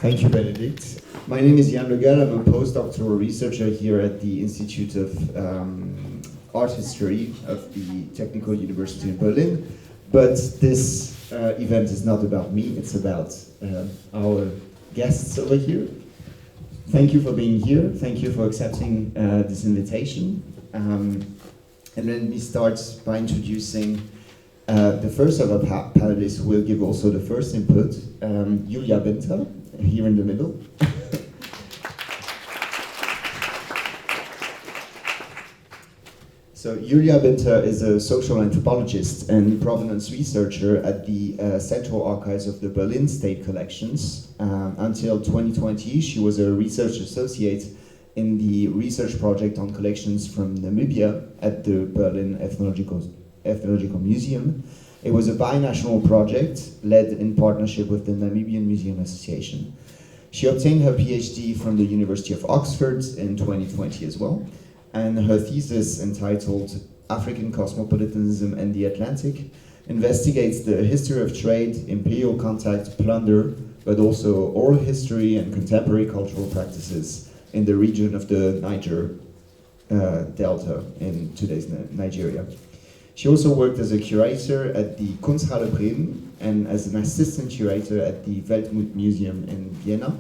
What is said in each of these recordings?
Thank you, Benedict. My name is Yann LeGall. I'm a postdoctoral researcher here at the Institute of Art History of the Technical University in Berlin. But this event is not about me, it's about our guests over here. Thank you for being here. Thank you for accepting this invitation. And let me start by introducing the first of our panelists who will give also the first input, Julia Binter, here in the middle. So Julia Binter is a social anthropologist and provenance researcher at the Central Archives of the Berlin State Collections. Until 2020, she was a research associate in the research project on collections from Namibia at the Berlin Ethnological Museum. It was a binational project led in partnership with the Namibian Museum Association. She obtained her PhD from the University of Oxford in 2020 as well, and her thesis, entitled African Cosmopolitanism and the Atlantic, investigates the history of trade, imperial contact, plunder, but also oral history and contemporary cultural practices in the region of the Niger Delta in today's Nigeria. She also worked as a curator at the Kunsthalle Bremen and as an assistant curator at the Weltmuseum in Vienna.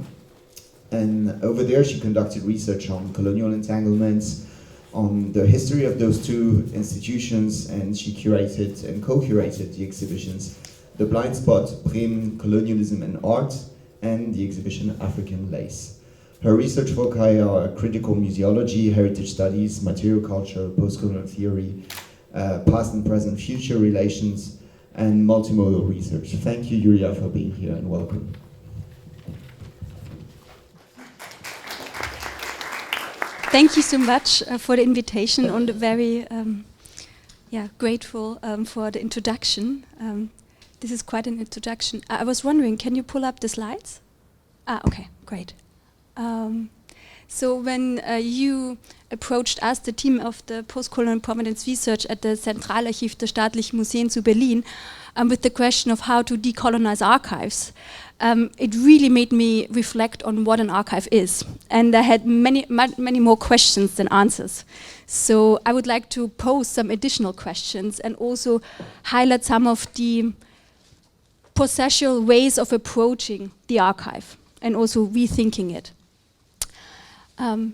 And over there she conducted research on colonial entanglements, on the history of those two institutions, and she curated and co-curated the exhibitions The Blind Spot, Bremen, Colonialism and Art, and the exhibition African Lace. Her research foci are critical museology, heritage studies, material culture, postcolonial theory, past and present future relations, and multimodal research. Thank you, Julia, for being here, and welcome. Thank you so much for the invitation, and very grateful for the introduction. This is quite an introduction. I was wondering, can you pull up the slides? Okay, great. So when you approached us, the team of the Postcolonial Provenance Research at the Zentralarchiv der Staatlichen Museen zu Berlin, with the question of how to decolonize archives, it really made me reflect on what an archive is. And I had many more questions than answers. So I would like to pose some additional questions and also highlight some of the processual ways of approaching the archive and also rethinking it.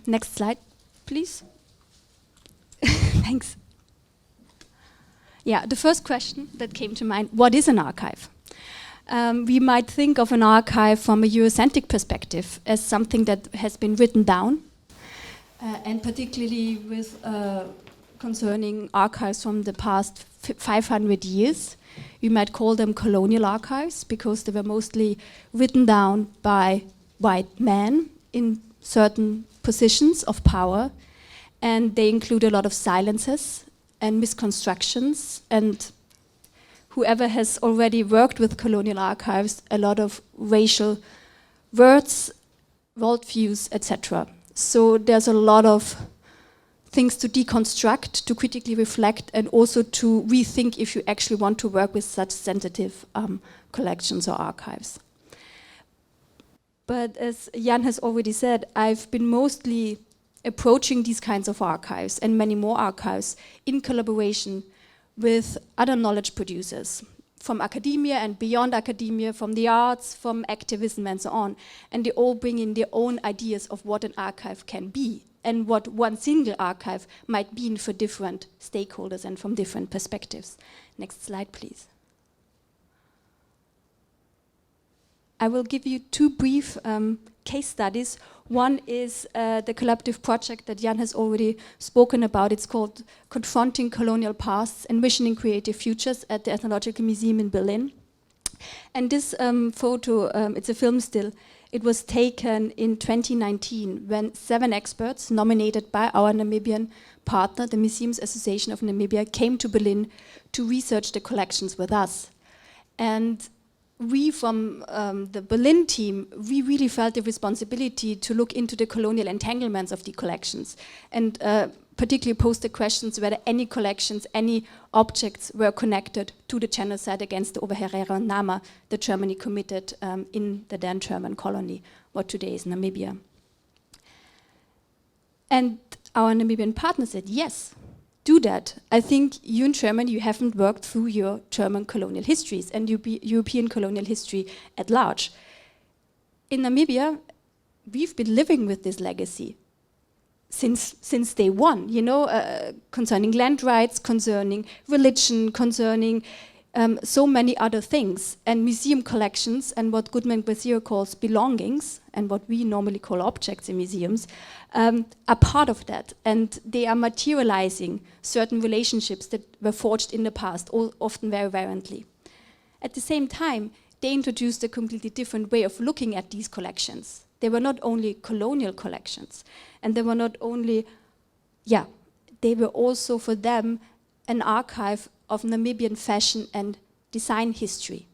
Next slide, please. Thanks. Yeah, the first question that came to mind, what is an archive? We might think of an archive from a Eurocentric perspective as something that has been written down, and particularly with concerning archives from the past 500 years. We might call them colonial archives because they were mostly written down by white men in certain positions of power, and they include a lot of silences and misconstructions, and whoever has already worked with colonial archives, a lot of racial words, worldviews, etc. So there's a lot of things to deconstruct, to critically reflect, and also to rethink if you actually want to work with such sensitive collections or archives. But as Jan has already said, I've been mostly approaching these kinds of archives and many more archives in collaboration with other knowledge producers from academia and beyond academia, from the arts, from activism and so on. And they all bring in their own ideas of what an archive can be and what one single archive might mean for different stakeholders and from different perspectives. Next slide, please. I will give you two brief case studies. One is the collaborative project that Jan has already spoken about. It's called Confronting Colonial Pasts, Envisioning Creative Futures at the Ethnological Museum in Berlin. And this photo, it's a film still, it was taken in 2019 when 7 experts nominated by our Namibian partner, the Museums Association of Namibia, came to Berlin to research the collections with us. And we from the Berlin team, we really felt the responsibility to look into the colonial entanglements of the collections and particularly posed the questions whether any collections, any objects were connected to the genocide against the Ovaherero and Nama that Germany committed in the then German colony, what today is Namibia. And our Namibian partner said, yes, do that. I think you in Germany, you haven't worked through your German colonial histories and European colonial history at large. In Namibia, we've been living with this legacy since day one, you know, concerning land rights, concerning religion, concerning so many other things. And museum collections and what Goodman Brazil calls belongings and what we normally call objects in museums are part of that. And they are materializing certain relationships that were forged in the past, often very violently. At the same time, they introduced a completely different way of looking at these collections. They were not only colonial collections, and they were not only, they were also for them an archive of Namibian fashion and design history.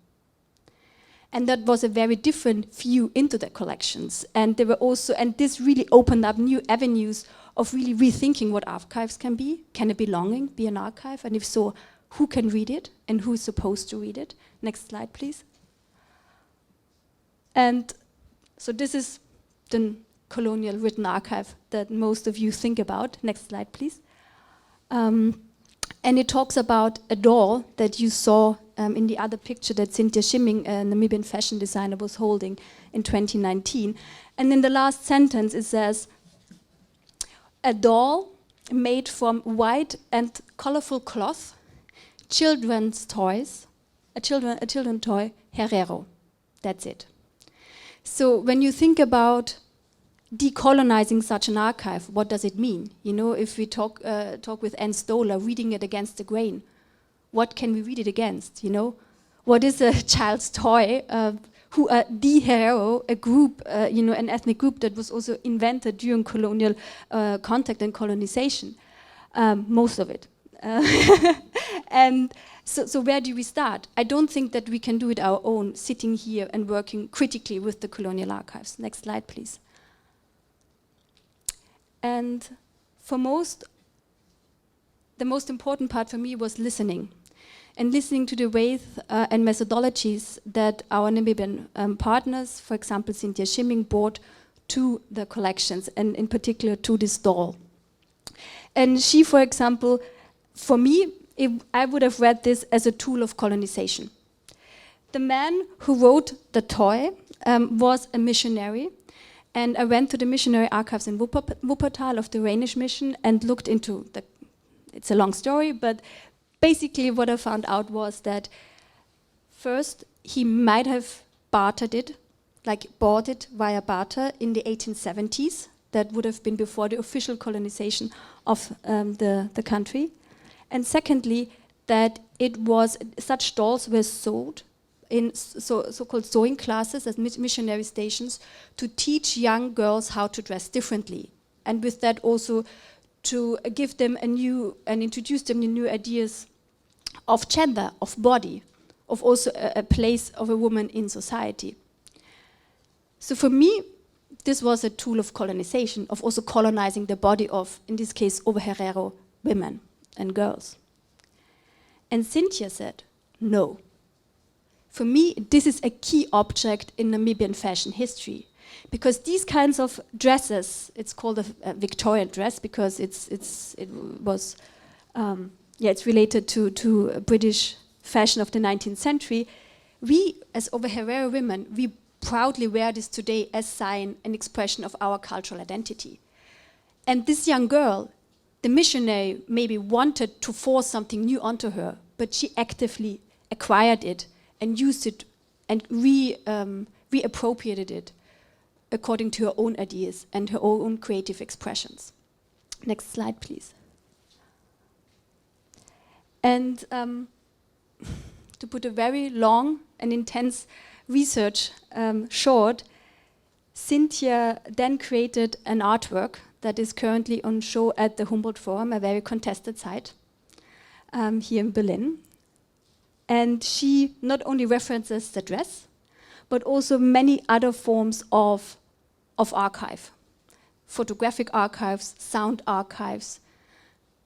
And that was a very different view into the collections. And they were also, and this really opened up new avenues of really rethinking what archives can be. Can a belonging be an archive? And if so, who can read it and who is supposed to read it? Next slide, please. And so this is the colonial written archive that most of you think about. Next slide, please. And it talks about a doll that you saw in the other picture that Cynthia Schimming, a Namibian fashion designer, was holding in 2019. And in the last sentence it says, a doll made from white and colorful cloth, children's toys, a children's toy, Herero. That's it. So when you think about decolonizing such an archive, what does it mean? You know, if we talk with Anne Stoler, reading it against the grain, what can we read it against? You know, what is a child's toy? The Herero, a group, you know, an ethnic group that was also invented during colonial contact and colonization, most of it. And so where do we start? I don't think that we can do it our own, sitting here and working critically with the colonial archives. Next slide, please. And the most important part for me was listening. And listening to the ways and methodologies that our Namibian partners, for example, Cynthia Schimming, brought to the collections, and in particular to this doll. And she, for example, for me, I would have read this as a tool of colonization. The man who wrote the toy was a missionary, and I went to the missionary archives in Wuppertal of the Rhenish mission and looked into the, it's a long story, but basically what I found out was that first he might have bartered it, like bought it via barter in the 1870s. That would have been before the official colonization of the country. And secondly, that it was, such dolls were sold in so-called sewing classes as missionary stations to teach young girls how to dress differently. And with that also to give them a new, and introduce them to new ideas of gender, of body, of also a place of a woman in society. So for me, this was a tool of colonization, of also colonizing the body of, in this case, Ovaherero women and girls. And Cynthia said, no. For me, this is a key object in Namibian fashion history. Because these kinds of dresses, it's called a Victorian dress because it's related to British fashion of the 19th century. We, as Ovaherero women, we proudly wear this today as sign and expression of our cultural identity. And this young girl, the missionary maybe wanted to force something new onto her, but she actively acquired it and used it and reappropriated it according to her own ideas and her own creative expressions. Next slide, please. And to put a very long and intense research short, Cynthia then created an artwork that is currently on show at the Humboldt Forum, a very contested site here in Berlin. And she not only references the dress, but also many other forms of archive. Photographic archives, sound archives,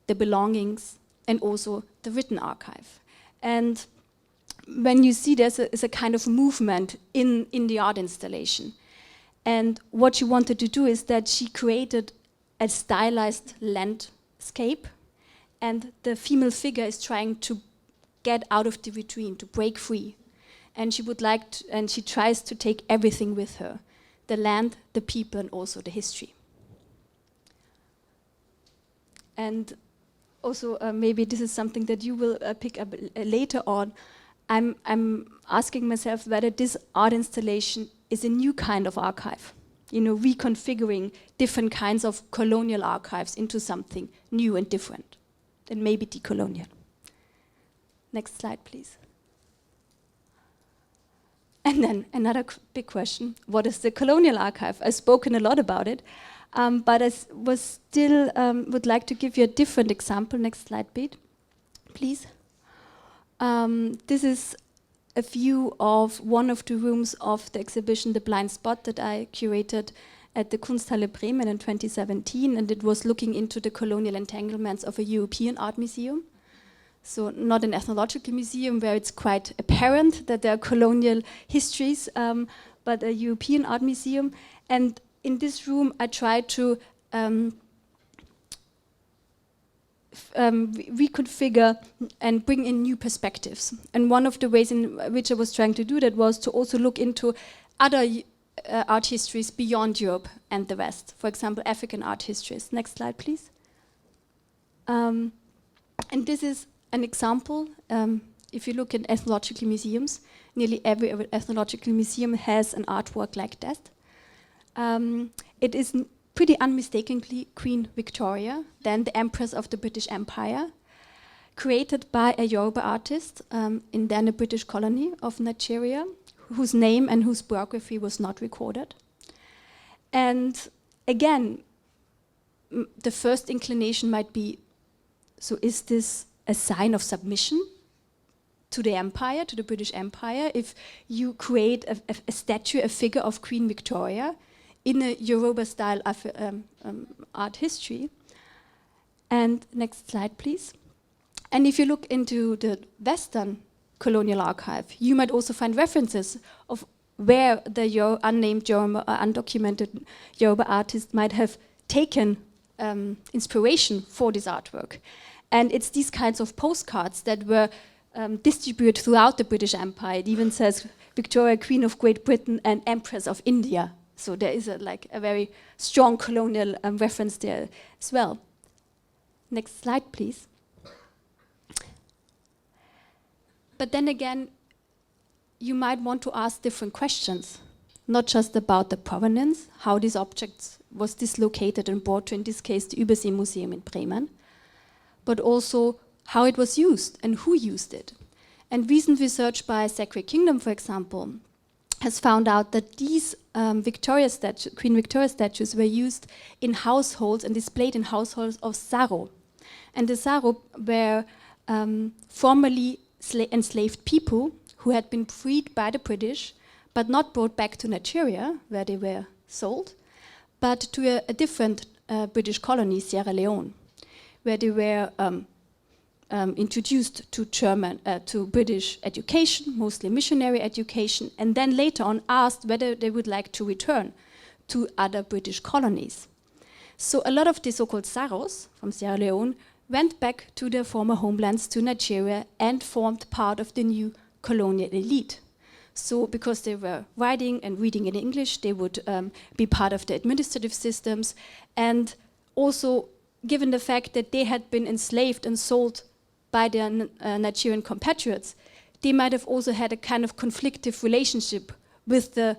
the belongings, and also the written archive. And when you see there's a kind of movement in the art installation. And what she wanted to do is that she created a stylized landscape, and the female figure is trying to get out of the vitrine, to break free. And she would like to, and she tries to take everything with her, the land, the people, and also the history. And also, maybe this is something that you will pick up later on. I'm asking myself whether this art installation is a new kind of archive, you know, reconfiguring different kinds of colonial archives into something new and different, and maybe decolonial. Next slide, please. And then another big question: what is the colonial archive? I've spoken a lot about it, but I would like to give you a different example. Next slide, please. This is a view of one of the rooms of the exhibition The Blind Spot that I curated at the Kunsthalle Bremen in 2017, and it was looking into the colonial entanglements of a European art museum. So not an ethnological museum where it's quite apparent that there are colonial histories, but a European art museum. And in this room I tried to reconfigure and bring in new perspectives. And one of the ways in which I was trying to do that was to also look into other art histories beyond Europe and the West. For example, African art histories. Next slide, please. And this is an example. If you look at ethnological museums, nearly every ethnological museum has an artwork like that. It is pretty unmistakably Queen Victoria, then the Empress of the British Empire, created by a Yoruba artist in then a British colony of Nigeria, whose name and whose biography was not recorded. And again, the first inclination might be, so is this a sign of submission to the empire, to the British Empire, if you create a statue, a figure of Queen Victoria in a Yoruba-style art history? And next slide, please. And if you look into the Western colonial archive, you might also find references of where the unnamed undocumented Yoruba artist might have taken inspiration for this artwork. And it's these kinds of postcards that were distributed throughout the British Empire. It even says Victoria, Queen of Great Britain and Empress of India. So there is a very strong colonial reference there as well. Next slide, please. But then again, you might want to ask different questions, not just about the provenance, how these objects was dislocated and brought to, in this case, the Überseemuseum in Bremen, but also how it was used and who used it. And recent research by Sacred Kingdom, for example, has found out that these Queen Victoria statues were used in households and displayed in households of Saro. And the Saro were formerly enslaved people who had been freed by the British, but not brought back to Nigeria, where they were sold, but to a different British colony, Sierra Leone, where they were introduced to British education, mostly missionary education, and then later on asked whether they would like to return to other British colonies. So a lot of the so-called Saros from Sierra Leone went back to their former homelands, to Nigeria, and formed part of the new colonial elite. So because they were writing and reading in English, they would be part of the administrative systems, and also given the fact that they had been enslaved and sold by their Nigerian compatriots, they might have also had a kind of conflictive relationship with the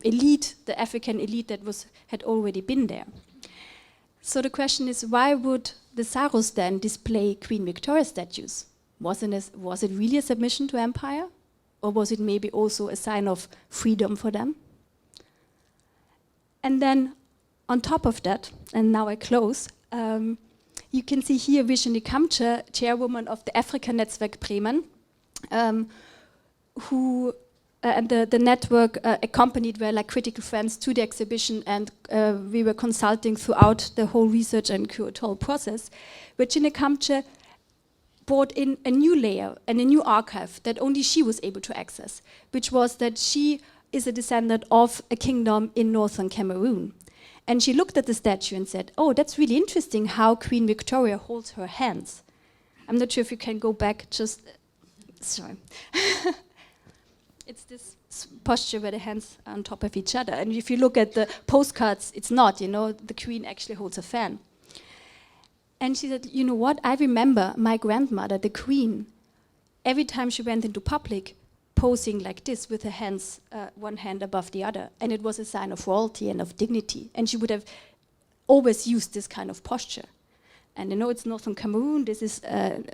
elite, the African elite that had already been there. So the question is, why would the Saros then display Queen Victoria statues? Was it really a submission to empire? Or was it maybe also a sign of freedom for them? And then on top of that, and now I close, you can see here Virginie Kamtscher, chairwoman of the Africa Netzwerk Bremen, who and the network accompanied were like critical friends to the exhibition, and we were consulting throughout the whole research and curatorial process, Virginia Kamche brought in a new layer and a new archive that only she was able to access, which was that she is a descendant of a kingdom in northern Cameroon. And she looked at the statue and said, oh, that's really interesting how Queen Victoria holds her hands. I'm not sure if you can go back, just, sorry. It's this posture where the hands are on top of each other. And if you look at the postcards, it's not, you know, the queen actually holds a fan. And she said, you know what, I remember my grandmother, the queen, every time she went into public, posing like this with her hands, one hand above the other. And it was a sign of royalty and of dignity. And she would have always used this kind of posture. And you know, it's northern Cameroon, this is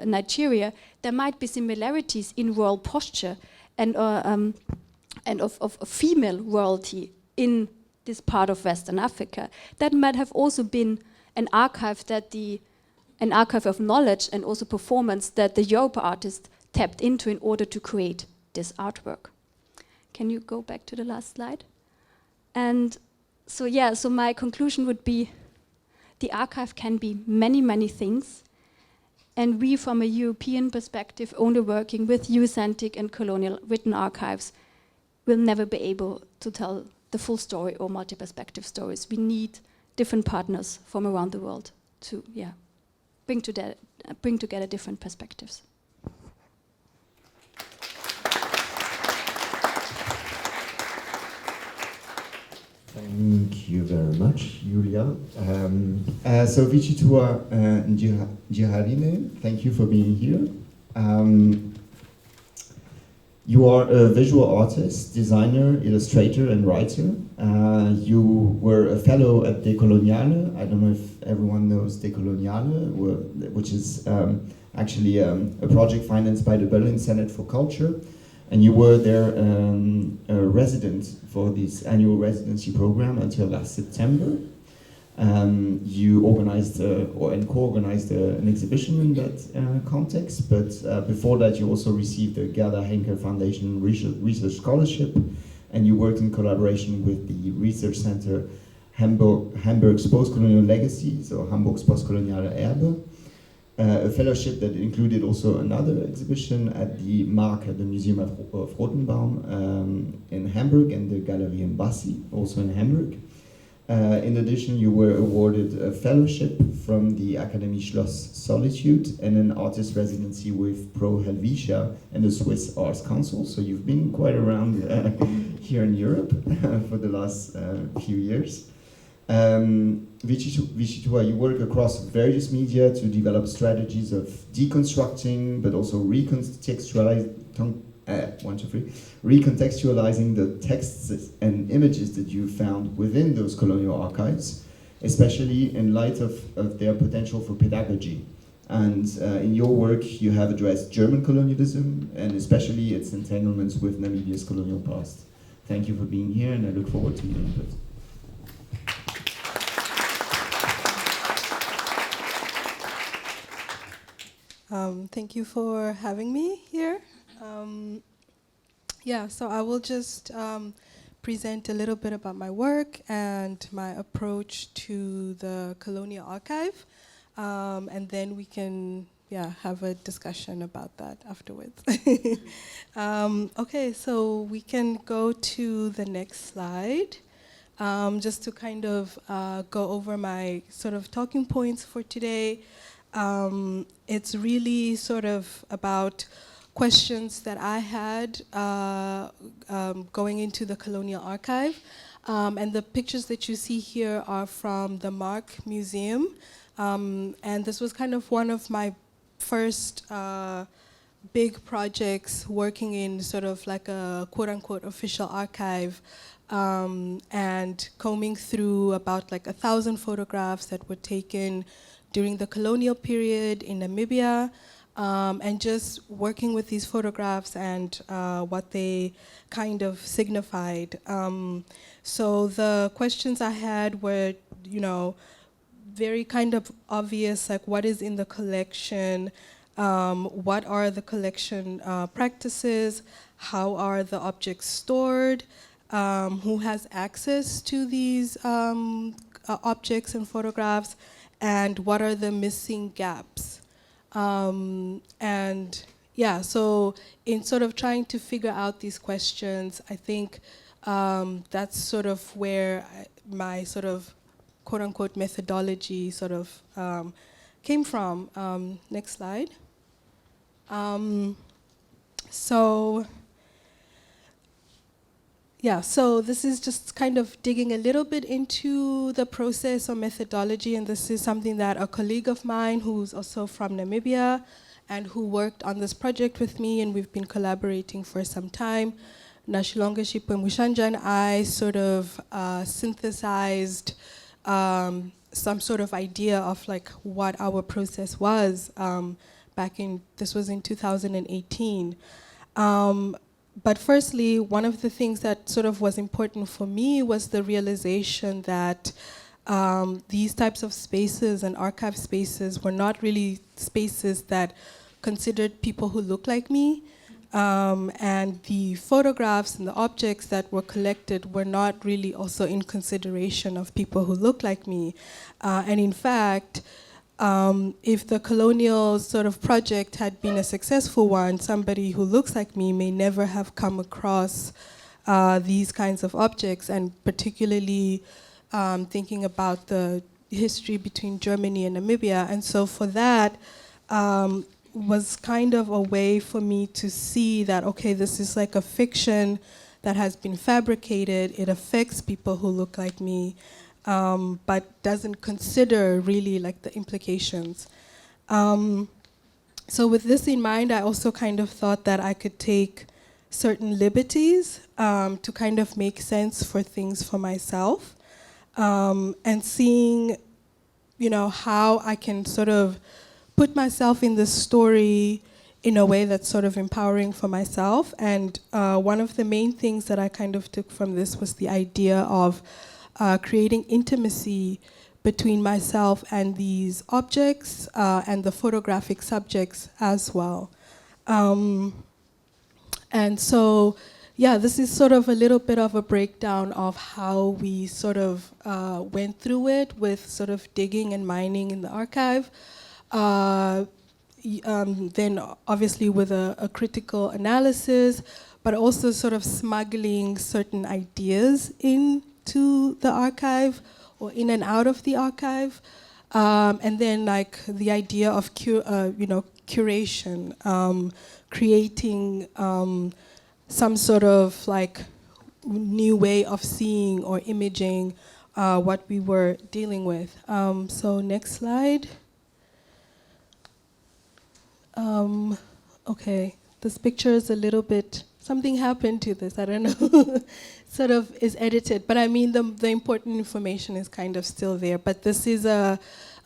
Nigeria. There might be similarities in royal posture and of female royalty in this part of Western Africa. That might have also been an archive an archive of knowledge and also performance that the Yoruba artist tapped into in order to create this artwork. Can you go back to the last slide? And so yeah, so my conclusion would be the archive can be many, many things. And we, from a European perspective, only working with Eurocentric and colonial written archives, will never be able to tell the full story or multi-perspective stories. We need different partners from around the world to bring together different perspectives. Thank you very much, Julia. So Vitjitua Ndjiharine, thank you for being here. You are a visual artist, designer, illustrator, and writer. You were a fellow at Colonial. I don't know if everyone knows Colonial, which is actually a project financed by the Berlin Senate for Culture. And you were there a resident for this annual residency program until last September. You organized and co-organized an exhibition in that context, but before that you also received the Gerda Henkel Foundation Research Scholarship, and you worked in collaboration with the research center Hamburg's Post-Colonial Legacies, or Hamburg's Postkoloniale Erbe, a fellowship that included also another exhibition at the MARC, the Museum of Rotenbaum in Hamburg, and the Galerie in Bassi, also in Hamburg. In addition, you were awarded a fellowship from the Akademie Schloss Solitude and an artist residency with Pro Helvetia and the Swiss Arts Council. So you've been quite around here in Europe for the last few years. Vitjitua, you work across various media to develop strategies of deconstructing, but also recontextualizing the texts and images that you found within those colonial archives, especially in light of their potential for pedagogy. And in your work, you have addressed German colonialism, and especially its entanglements with Namibia's colonial past. Thank you for being here, and I look forward to your input. Thank you for having me here. So I will just present a little bit about my work and my approach to the Colonial Archive, and then we can have a discussion about that afterwards. Okay, so we can go to the next slide, just to kind of go over my sort of talking points for today. It's really sort of about questions that I had going into the Colonial Archive. And the pictures that you see here are from the MARC Museum. And this was kind of one of my first big projects working in sort of like a quote-unquote official archive, and combing through about like 1,000 photographs that were taken during the colonial period in Namibia, and just working with these photographs and what they kind of signified. So the questions I had were, very kind of obvious, like what is in the collection, What are the collection practices? How are the objects stored? Who has access to these objects and photographs? And what are the missing gaps? And yeah, so in sort of trying to figure out these questions, I think that's sort of where my sort of quote-unquote methodology sort of came from. Next slide. So yeah, so this is just kind of digging a little bit into the process or methodology, and this is something that a colleague of mine who's also from Namibia and who worked on this project with me, and we've been collaborating for some time, Nashilonga Shipwemushanja, and I sort of synthesized some sort of idea of like what our process was back in, this was in 2018. But firstly, one of the things that sort of was important for me was the realization that these types of spaces and archive spaces were not really spaces that considered people who look like me. And the photographs and the objects that were collected were not really also in consideration of people who look like me. And in fact, if the Colonial sort of project had been a successful one, somebody who looks like me may never have come across these kinds of objects, and particularly thinking about the history between Germany and Namibia. And so for that, was kind of a way for me to see that, okay, this is like a fiction that has been fabricated. It affects people who look like me, but doesn't consider really like the implications. So with this in mind, I also kind of thought that I could take certain liberties to kind of make sense for things for myself, and seeing, you know, how I can sort of put myself in this story in a way that's sort of empowering for myself. And one of the main things that I kind of took from this was the idea of creating intimacy between myself and these objects and the photographic subjects as well. And so, yeah, this is sort of a little bit of a breakdown of how we sort of went through it with sort of digging and mining in the archive. Then obviously with a critical analysis, but also sort of smuggling certain ideas into the archive or in and out of the archive. And then like the idea of curation, creating some sort of like new way of seeing or imaging what we were dealing with. So next slide. Okay, this picture is a little bit, something happened to this, I don't know, sort of is edited, but I mean the important information is kind of still there. But this is a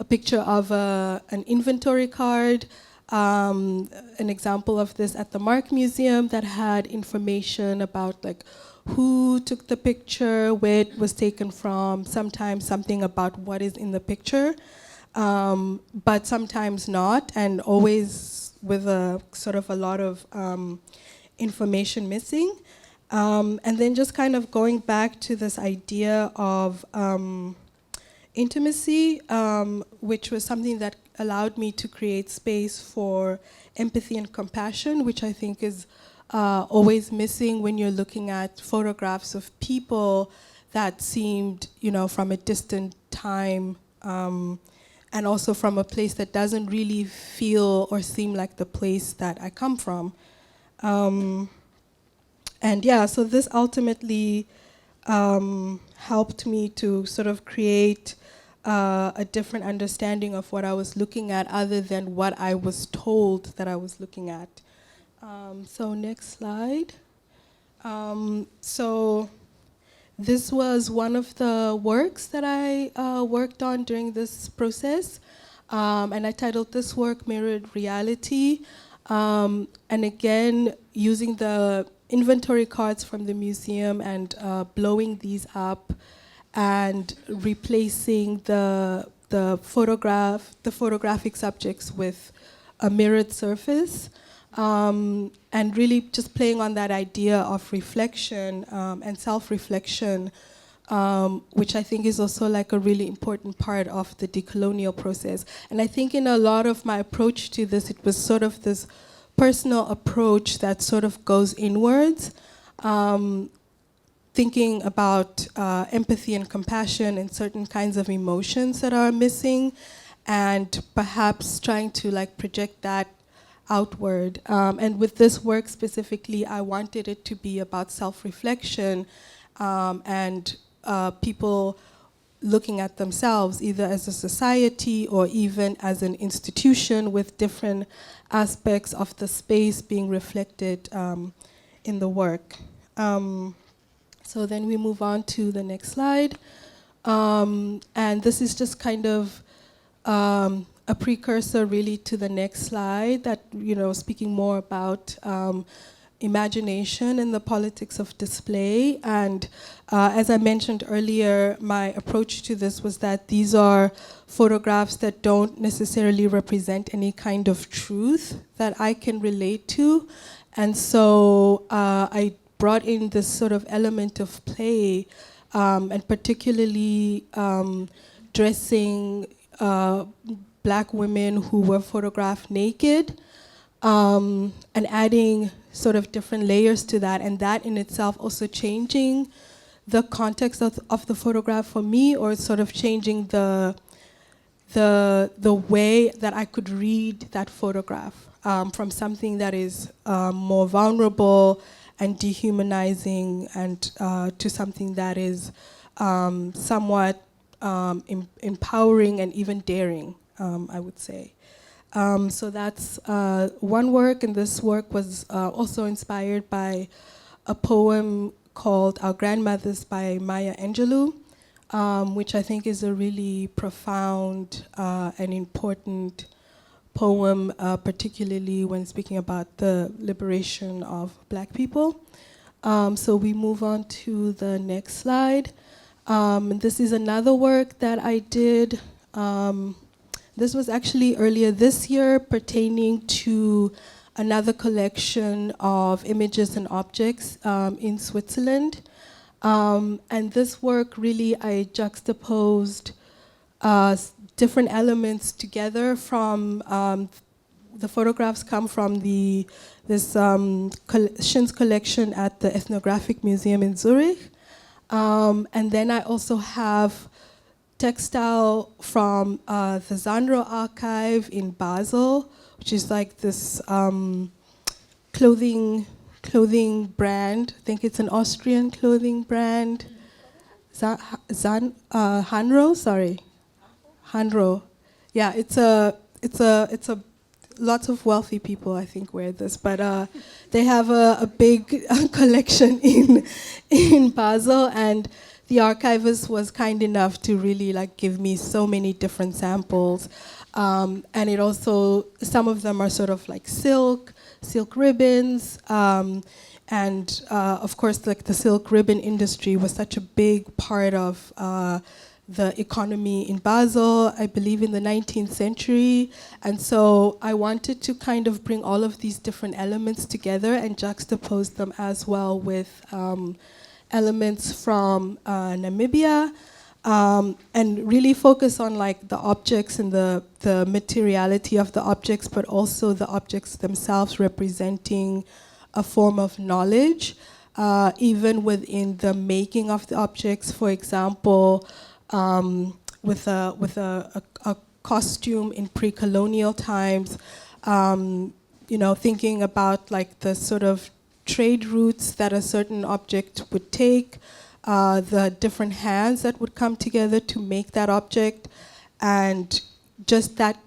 picture of an inventory card, an example of this at the Mark Museum that had information about like who took the picture, where it was taken from, sometimes something about what is in the picture, but sometimes not, and always with a sort of a lot of information missing. And then just kind of going back to this idea of intimacy, which was something that allowed me to create space for empathy and compassion, which I think is always missing when you're looking at photographs of people that seemed, you know, from a distant time, and also from a place that doesn't really feel or seem like the place that I come from. And yeah, so this ultimately helped me to sort of create a different understanding of what I was looking at other than what I was told that I was looking at. So next slide. So this was one of the works that I worked on during this process, and I titled this work Mirrored Reality. And again, using the inventory cards from the museum and blowing these up and replacing the photographic subjects with a mirrored surface, and really just playing on that idea of reflection and self-reflection, which I think is also like a really important part of the decolonial process. And I think in a lot of my approach to this, it was sort of this personal approach that sort of goes inwards, thinking about empathy and compassion and certain kinds of emotions that are missing, and perhaps trying to like project that outward. And with this work specifically, I wanted it to be about self-reflection and people looking at themselves either as a society or even as an institution, with different aspects of the space being reflected in the work. So then we move on to the next slide. And this is just kind of a precursor really to the next slide, that, you know, speaking more about imagination and the politics of display. And as I mentioned earlier, my approach to this was that these are photographs that don't necessarily represent any kind of truth that I can relate to. And so I brought in this sort of element of play, and particularly dressing Black women who were photographed naked, and adding sort of different layers to that, and that in itself also changing the context of the photograph for me, or sort of changing the way that I could read that photograph, from something that is more vulnerable and dehumanizing, and to something that is somewhat empowering and even daring, I would say. So that's one work, and this work was also inspired by a poem called Our Grandmothers by Maya Angelou, which I think is a really profound and important poem, particularly when speaking about the liberation of Black people. So we move on to the next slide. This is another work that I did. This was actually earlier this year, pertaining to another collection of images and objects in Switzerland. And this work really, I juxtaposed different elements together from, the photographs come from this Schins collection at the Ethnographic Museum in Zurich. And then I also have textile from the Zentralarchiv in Basel, which is like this clothing brand. I think it's an Austrian clothing brand. Hanro. Yeah, it's a lots of wealthy people, I think, wear this, but they have a big collection in Basel, and the archivist was kind enough to really like give me so many different samples, and it also, some of them are sort of like silk ribbons, and of course, like the silk ribbon industry was such a big part of the economy in Basel, I believe in the 19th century. And so I wanted to kind of bring all of these different elements together and juxtapose them as well with elements from Namibia, and really focus on like the objects and the materiality of the objects, but also the objects themselves representing a form of knowledge, even within the making of the objects. For example, with a costume in pre-colonial times, you know, thinking about like the sort of trade routes that a certain object would take, the different hands that would come together to make that object, and just that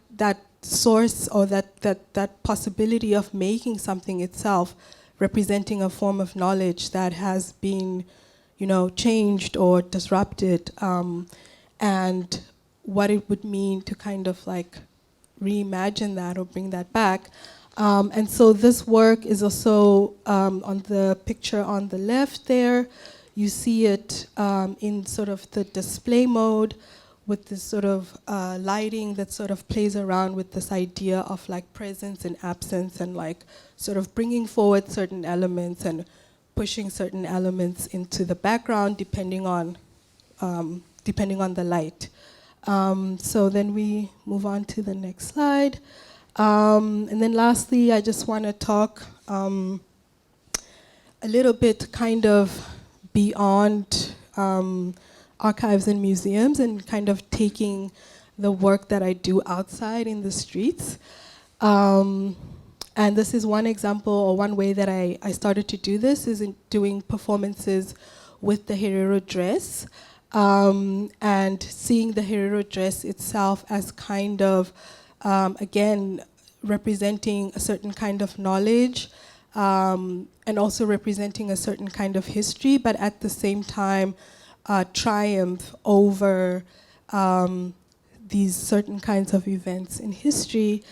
source, or that possibility of making something itself, representing a form of knowledge that has been, you know, changed or disrupted, and what it would mean to kind of like reimagine that or bring that back. And so this work is also on the picture on the left there. You see it in sort of the display mode, with this sort of lighting that sort of plays around with this idea of like presence and absence, and like sort of bringing forward certain elements and pushing certain elements into the background depending on the light. So then we move on to the next slide. And then lastly, I just want to talk a little bit kind of beyond archives and museums, and kind of taking the work that I do outside in the streets. And this is one example, or one way that I started to do this, is in doing performances with the Herero dress, and seeing the Herero dress itself as kind of, again, representing a certain kind of knowledge, and also representing a certain kind of history, but at the same time, triumph over these certain kinds of events in history.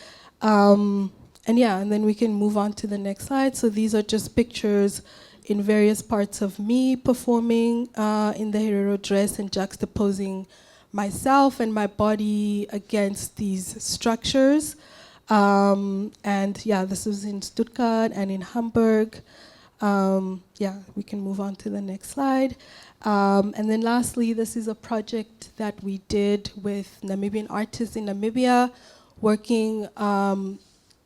And then we can move on to the next slide. So these are just pictures in various parts of me performing in the Herero dress, and juxtaposing myself and my body against these structures. This was in Stuttgart and in Hamburg. We can move on to the next slide. And then lastly, this is a project that we did with Namibian artists in Namibia, working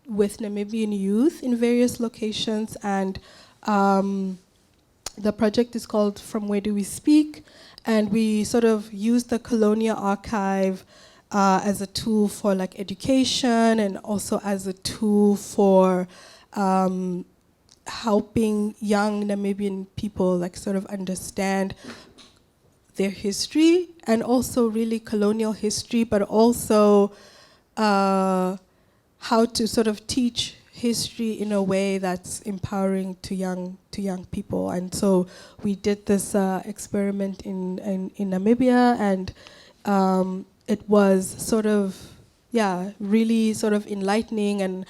with Namibian youth in various locations. And the project is called From Where Do We Speak? And we sort of used the Colonial archive as a tool for like education, and also as a tool for helping young Namibian people like sort of understand their history, and also really colonial history, but also how to sort of teach history in a way that's empowering to young people. And so we did this experiment in Namibia, and it was sort of, really sort of enlightening and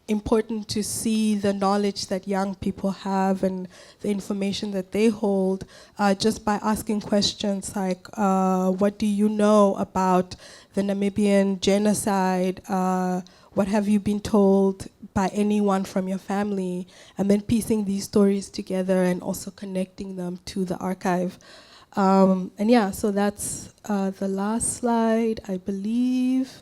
important to see the knowledge that young people have and the information that they hold, just by asking questions like, what do you know about the Namibian genocide? What have you been told by anyone from your family? And then piecing these stories together and also connecting them to the archive. So that's the last slide, I believe.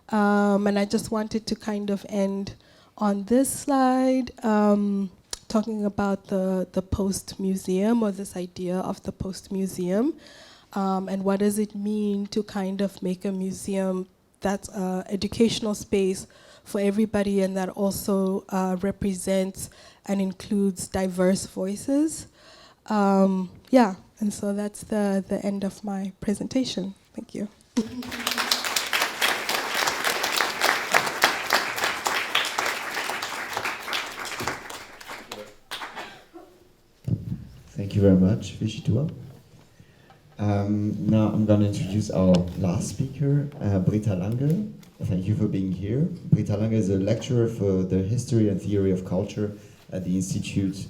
And I just wanted to kind of end on this slide, talking about the post-museum, or this idea of the post-museum, and what does it mean to kind of make a museum that's an educational space for everybody, and that also represents and includes diverse voices. And so that's the end of my presentation. Thank you. Thank you very much, Vitjitua. Now I'm going to introduce our last speaker, Britta Lange. Thank you for being here. Britta Lange is a lecturer for the history and theory of culture at the Institute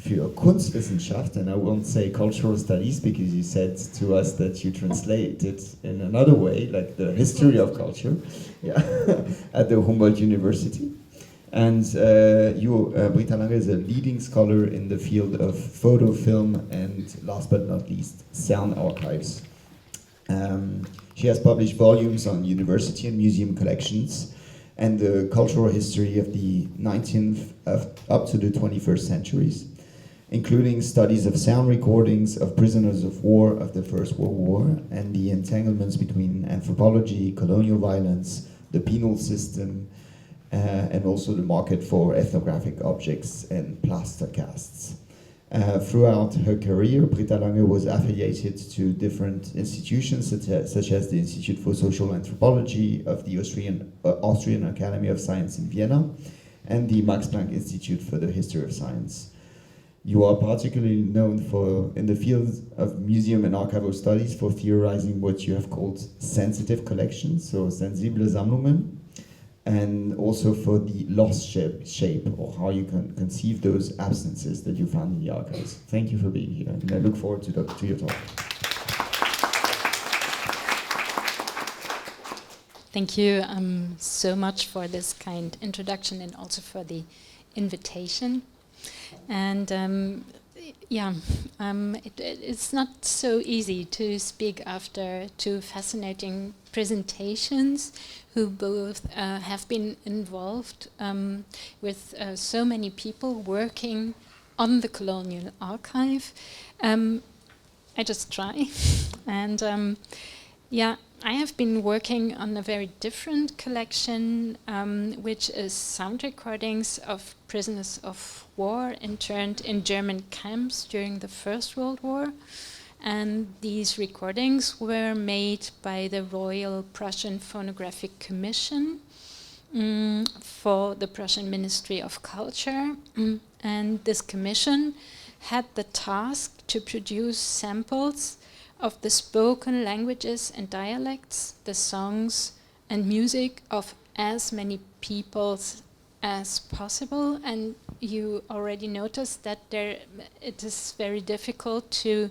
für Kunstwissenschaft, and I won't say cultural studies because you said to us that you translate it in another way, like the history of culture, at the Humboldt University. And Britta Lange is a leading scholar in the field of photo, film, and last but not least, sound archives. She has published volumes on university and museum collections and the cultural history of the 19th up to the 21st centuries, including studies of sound recordings of prisoners of war of the First World War and the entanglements between anthropology, colonial violence, the penal system, and also the market for ethnographic objects and plaster casts. Throughout her career, Britta Lange was affiliated to different institutions such as the Institute for Social Anthropology of the Austrian Academy of Science in Vienna and the Max Planck Institute for the History of Science. You are particularly known in the field of museum and archival studies for theorizing what you have called sensitive collections, so sensible Sammlungen, and also for the lost shape, or how you can conceive those absences that you found in the archives. Thank you for being here, and I look forward to your talk. Thank you so much for this kind introduction and also for the invitation. And it's not so easy to speak after two fascinating presentations who both have been involved with so many people working on the Colonial archive. I just try. And I have been working on a very different collection, which is sound recordings of prisoners of war interned in German camps during the First World War. And these recordings were made by the Royal Prussian Phonographic Commission for the Prussian Ministry of Culture. And this commission had the task to produce samples of the spoken languages and dialects, the songs and music of as many peoples as possible. And you already noticed that it is very difficult to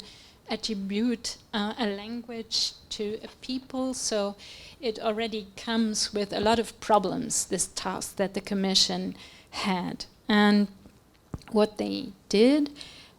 attribute a language to a people, so it already comes with a lot of problems, this task that the commission had. And what they did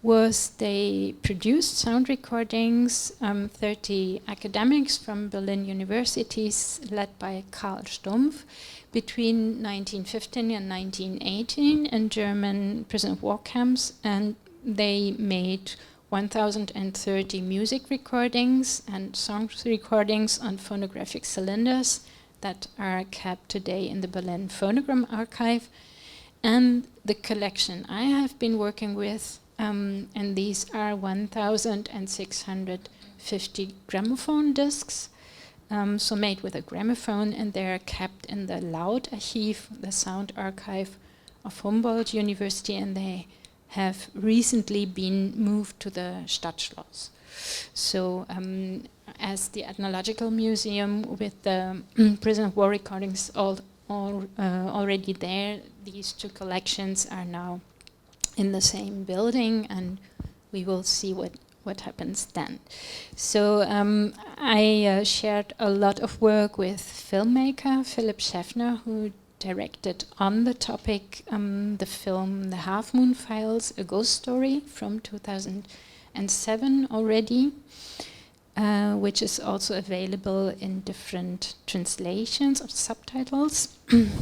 was they produced sound recordings, 30 academics from Berlin universities led by Karl Stumpf between 1915 and 1918 in German prison of war camps, and they made 1,030 music recordings and song recordings on phonographic cylinders that are kept today in the Berlin Phonogram Archive. And the collection I have been working with, and these are 1,650 gramophone discs, so made with a gramophone, and they are kept in the Zentralarchiv, the sound archive of Humboldt University, and they have recently been moved to the Stadtschloss. So as the Ethnological Museum with the prison of war recordings already there, these two collections are now in the same building, and we will see what happens then. So I shared a lot of work with filmmaker Philipp Schäffner, who directed on the topic the film The Half Moon Files, a ghost story from 2007 already, which is also available in different translations or subtitles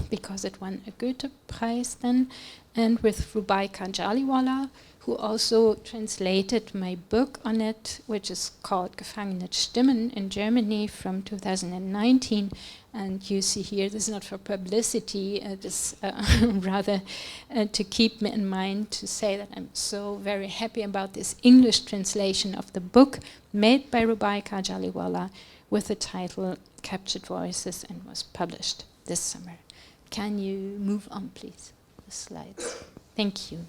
because it won a Goethe Prize then, and with Rubaika Jaliwala, who also translated my book on it, which is called Gefangene Stimmen in Germany from 2019. And you see here, this is not for publicity, it is rather to keep me in mind to say that I'm so very happy about this English translation of the book made by Rubaika Jaliwala with the title Captured Voices, and was published this summer. Can you move on, please, the slides? Thank you.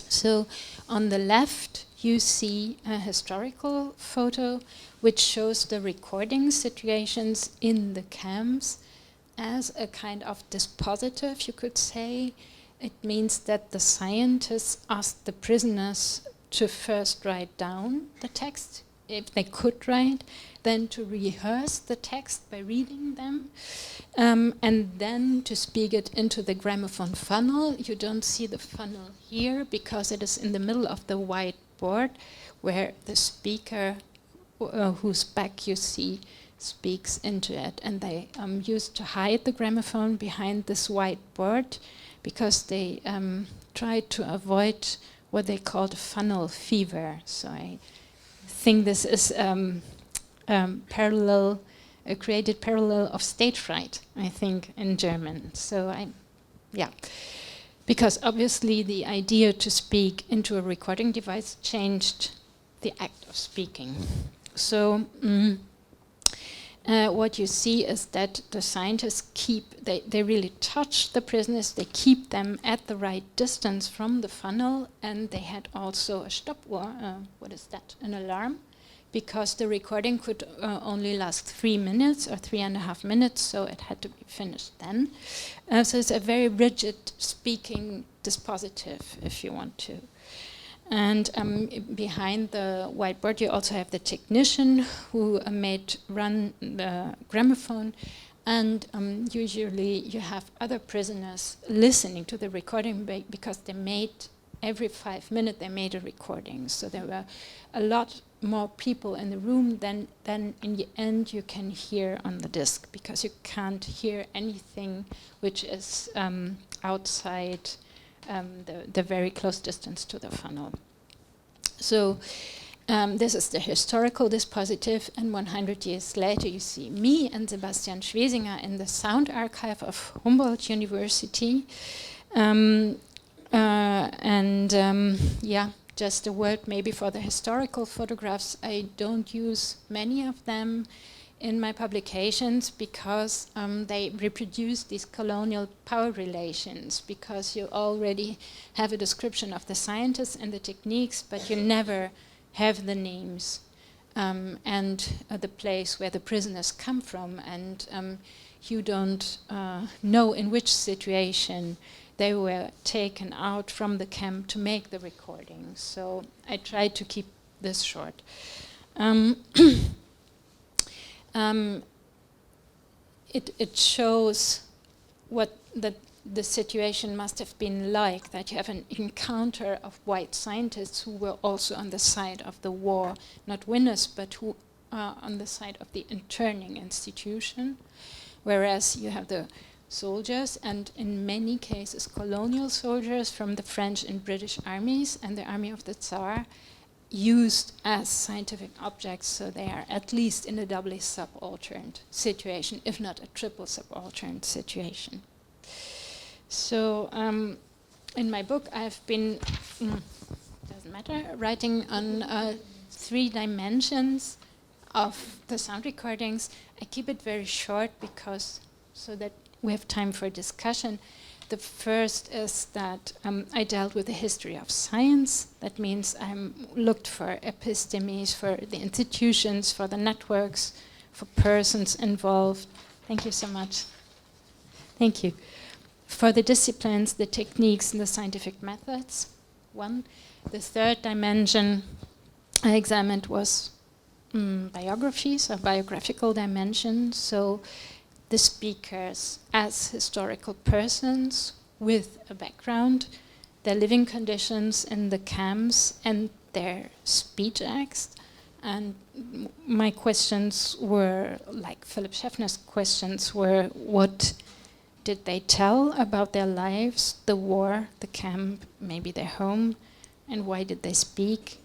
So on the left, you see a historical photo which shows the recording situations in the camps as a kind of dispositive, you could say. It means that the scientists asked the prisoners to first write down the text, if they could write, then to rehearse the text by reading them, and then to speak it into the gramophone funnel. You don't see the funnel here because it is in the middle of the whiteboard where the speaker, whose back you see, speaks into it. And they used to hide the gramophone behind this whiteboard because they tried to avoid what they called funnel fever. So I think this is created parallel of stage fright, I think, in German. So because obviously the idea to speak into a recording device changed the act of speaking. So what you see is that the scientists they really touch the prisoners, they keep them at the right distance from the funnel, and they had also a what is that, an alarm, because the recording could only last 3 minutes or 3.5 minutes, so it had to be finished then. So it's a very rigid speaking dispositive, if you want to. And behind the whiteboard, you also have the technician who made run the gramophone And usually you have other prisoners listening to the recording because they made, every 5 minutes they made a recording. So there were a lot more people in the room than in the end you can hear on the disc, because you can't hear anything which is outside the very close distance to the funnel. So this is the historical dispositive, and 100 years later you see me and Sebastian Schwesinger in the sound archive of Humboldt University. Yeah, just a word maybe for the historical photographs. I don't use many of them in my publications because they reproduce these colonial power relations, because you already have a description of the scientists and the techniques, but you never have the names and the place where the prisoners come from, and you don't know in which situation they were taken out from the camp to make the recordings. So I tried to keep this short. It shows what the situation must have been like, that you have an encounter of white scientists who were also on the side of the war, not winners, but who are on the side of the interning institution, whereas you have the soldiers, and in many cases colonial soldiers from the French and British armies and the army of the Tsar, used as scientific objects, so they are at least in a doubly subaltern situation, if not a triple subaltern situation. So in my book I've been, doesn't matter, writing on 3 dimensions of the sound recordings. I keep it very short because so that we have time for discussion. The first is that I dealt with the history of science. That means I looked for epistemes, for the institutions, for the networks, for persons involved. Thank you so much. Thank you. For the disciplines, the techniques, and the scientific methods. 1. The third dimension I examined was biographies, or biographical dimensions. So the speakers as historical persons with a background, their living conditions in the camps, and their speech acts. And my questions were, like Philip Schaffner's questions were, what did they tell about their lives, the war, the camp, maybe their home, and why did they speak,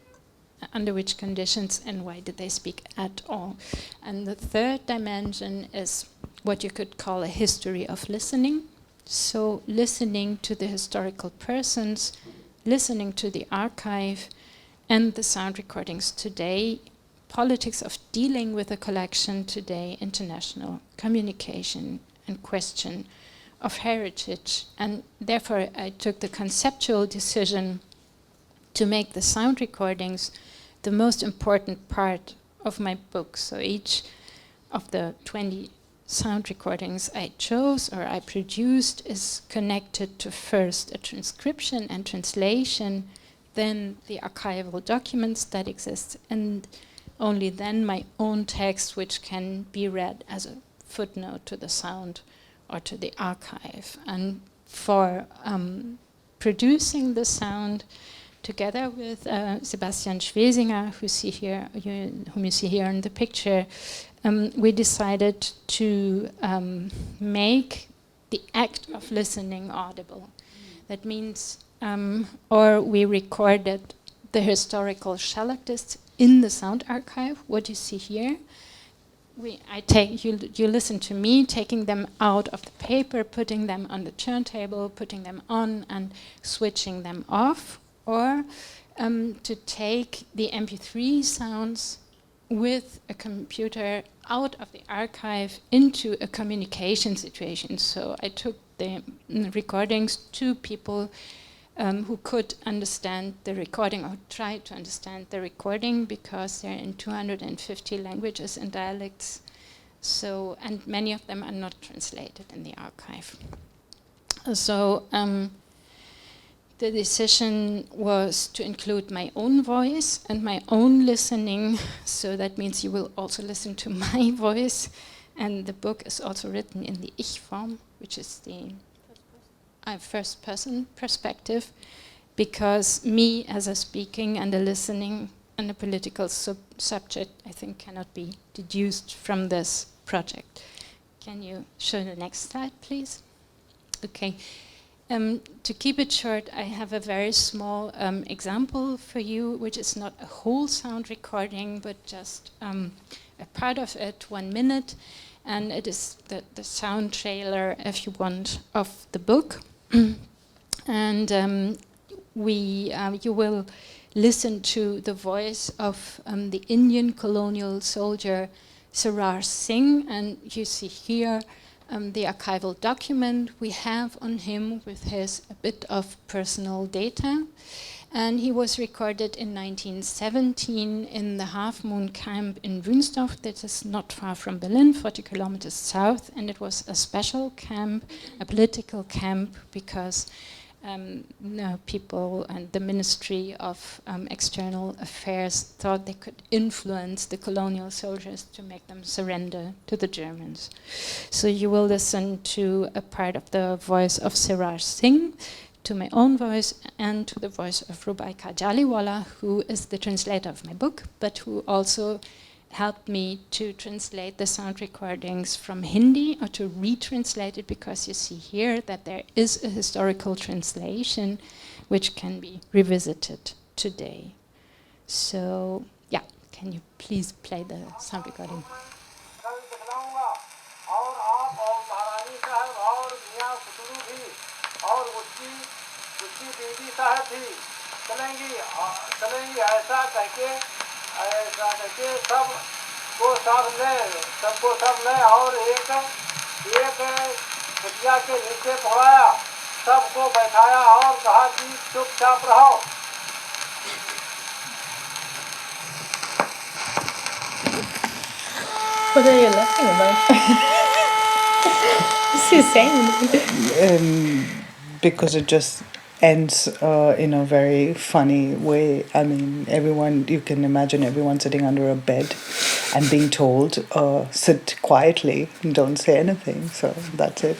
under which conditions, and why did they speak at all? And the third dimension is what you could call a history of listening. So listening to the historical persons, listening to the archive and the sound recordings today, politics of dealing with a collection today, international communication and question of heritage. And therefore I took the conceptual decision to make the sound recordings the most important part of my book. So each of the 20 sound recordings I chose or I produced is connected to first a transcription and translation, then the archival documents that exist, and only then my own text, which can be read as a footnote to the sound or to the archive. And for producing the sound, together with Sebastian Schwesinger, whom you see here in the picture, we decided to make the act of listening audible. That means, or we recorded the historical shellac discs in the sound archive, what you see here. You listen to me taking them out of the paper, putting them on the turntable, putting them on and switching them off, or to take the MP3 sounds with a computer out of the archive into a communication situation. So I took the recordings to people who could understand the recording or try to understand the recording, because they're in 250 languages and dialects. So, and many of them are not translated in the archive. So the decision was to include my own voice and my own listening. So that means you will also listen to my voice And the book is also written in the Ich form, which is the first person perspective, because me as a speaking and a listening and a political subject, I think, cannot be deduced from this project. Can you show the next slide, please? Okay. To keep it short, I have a very small example for you, which is not a whole sound recording, but just a part of it, 1 minute. And it is the sound trailer, if you want, of the book. And you will listen to the voice of the Indian colonial soldier Sarar Singh, and you see here the archival document we have on him with his a bit of personal data. And he was recorded in 1917 in the Half Moon camp in Wunstorf, that is not far from Berlin, 40 kilometers south. And it was a special camp, a political camp, because people and the Ministry of External Affairs thought they could influence the colonial soldiers to make them surrender to the Germans. So you will listen to a part of the voice of Sarar Singh, to my own voice, and to the voice of Rubaika Jaliwala, who is the translator of my book, but who also helped me to translate the sound recordings from Hindi, or to retranslate it, because you see here that there is a historical translation which can be revisited today. So, yeah, can you please play the sound recording? ऐसा करके सबको सब ले और एक खटिया के नीचे पहुँचाया, सबको बैठाया और कहा कि चुपचाप रहो. What are you laughing about? What's he saying? Because it just ends in a very funny way. I mean, you can imagine everyone sitting under a bed and being told, sit quietly, don't say anything. So that's it.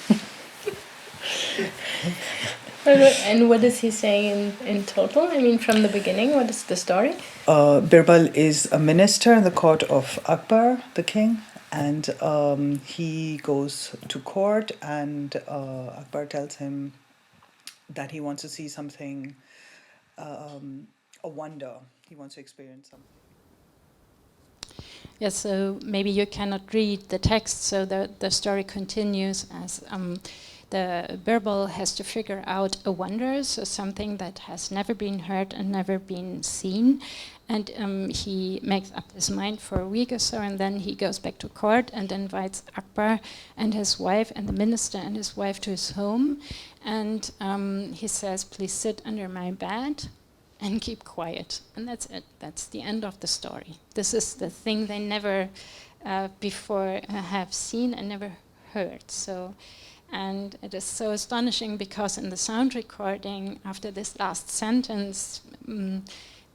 And what is he saying in total? I mean, from the beginning, what is the story? Birbal is a minister in the court of Akbar, the king, and he goes to court, and Akbar tells him that he wants to see something, a wonder. He wants to experience something. Yes, so maybe you cannot read the text, so the story continues as the Birbal has to figure out a wonder, so something that has never been heard and never been seen. And he makes up his mind for a week or so, and then he goes back to court and invites Akbar and his wife and the minister and his wife to his home. And he says, please sit under my bed and keep quiet. And that's it. That's the end of the story. This is the thing they never before have seen and never heard. So, and it is so astonishing because in the sound recording, after this last sentence,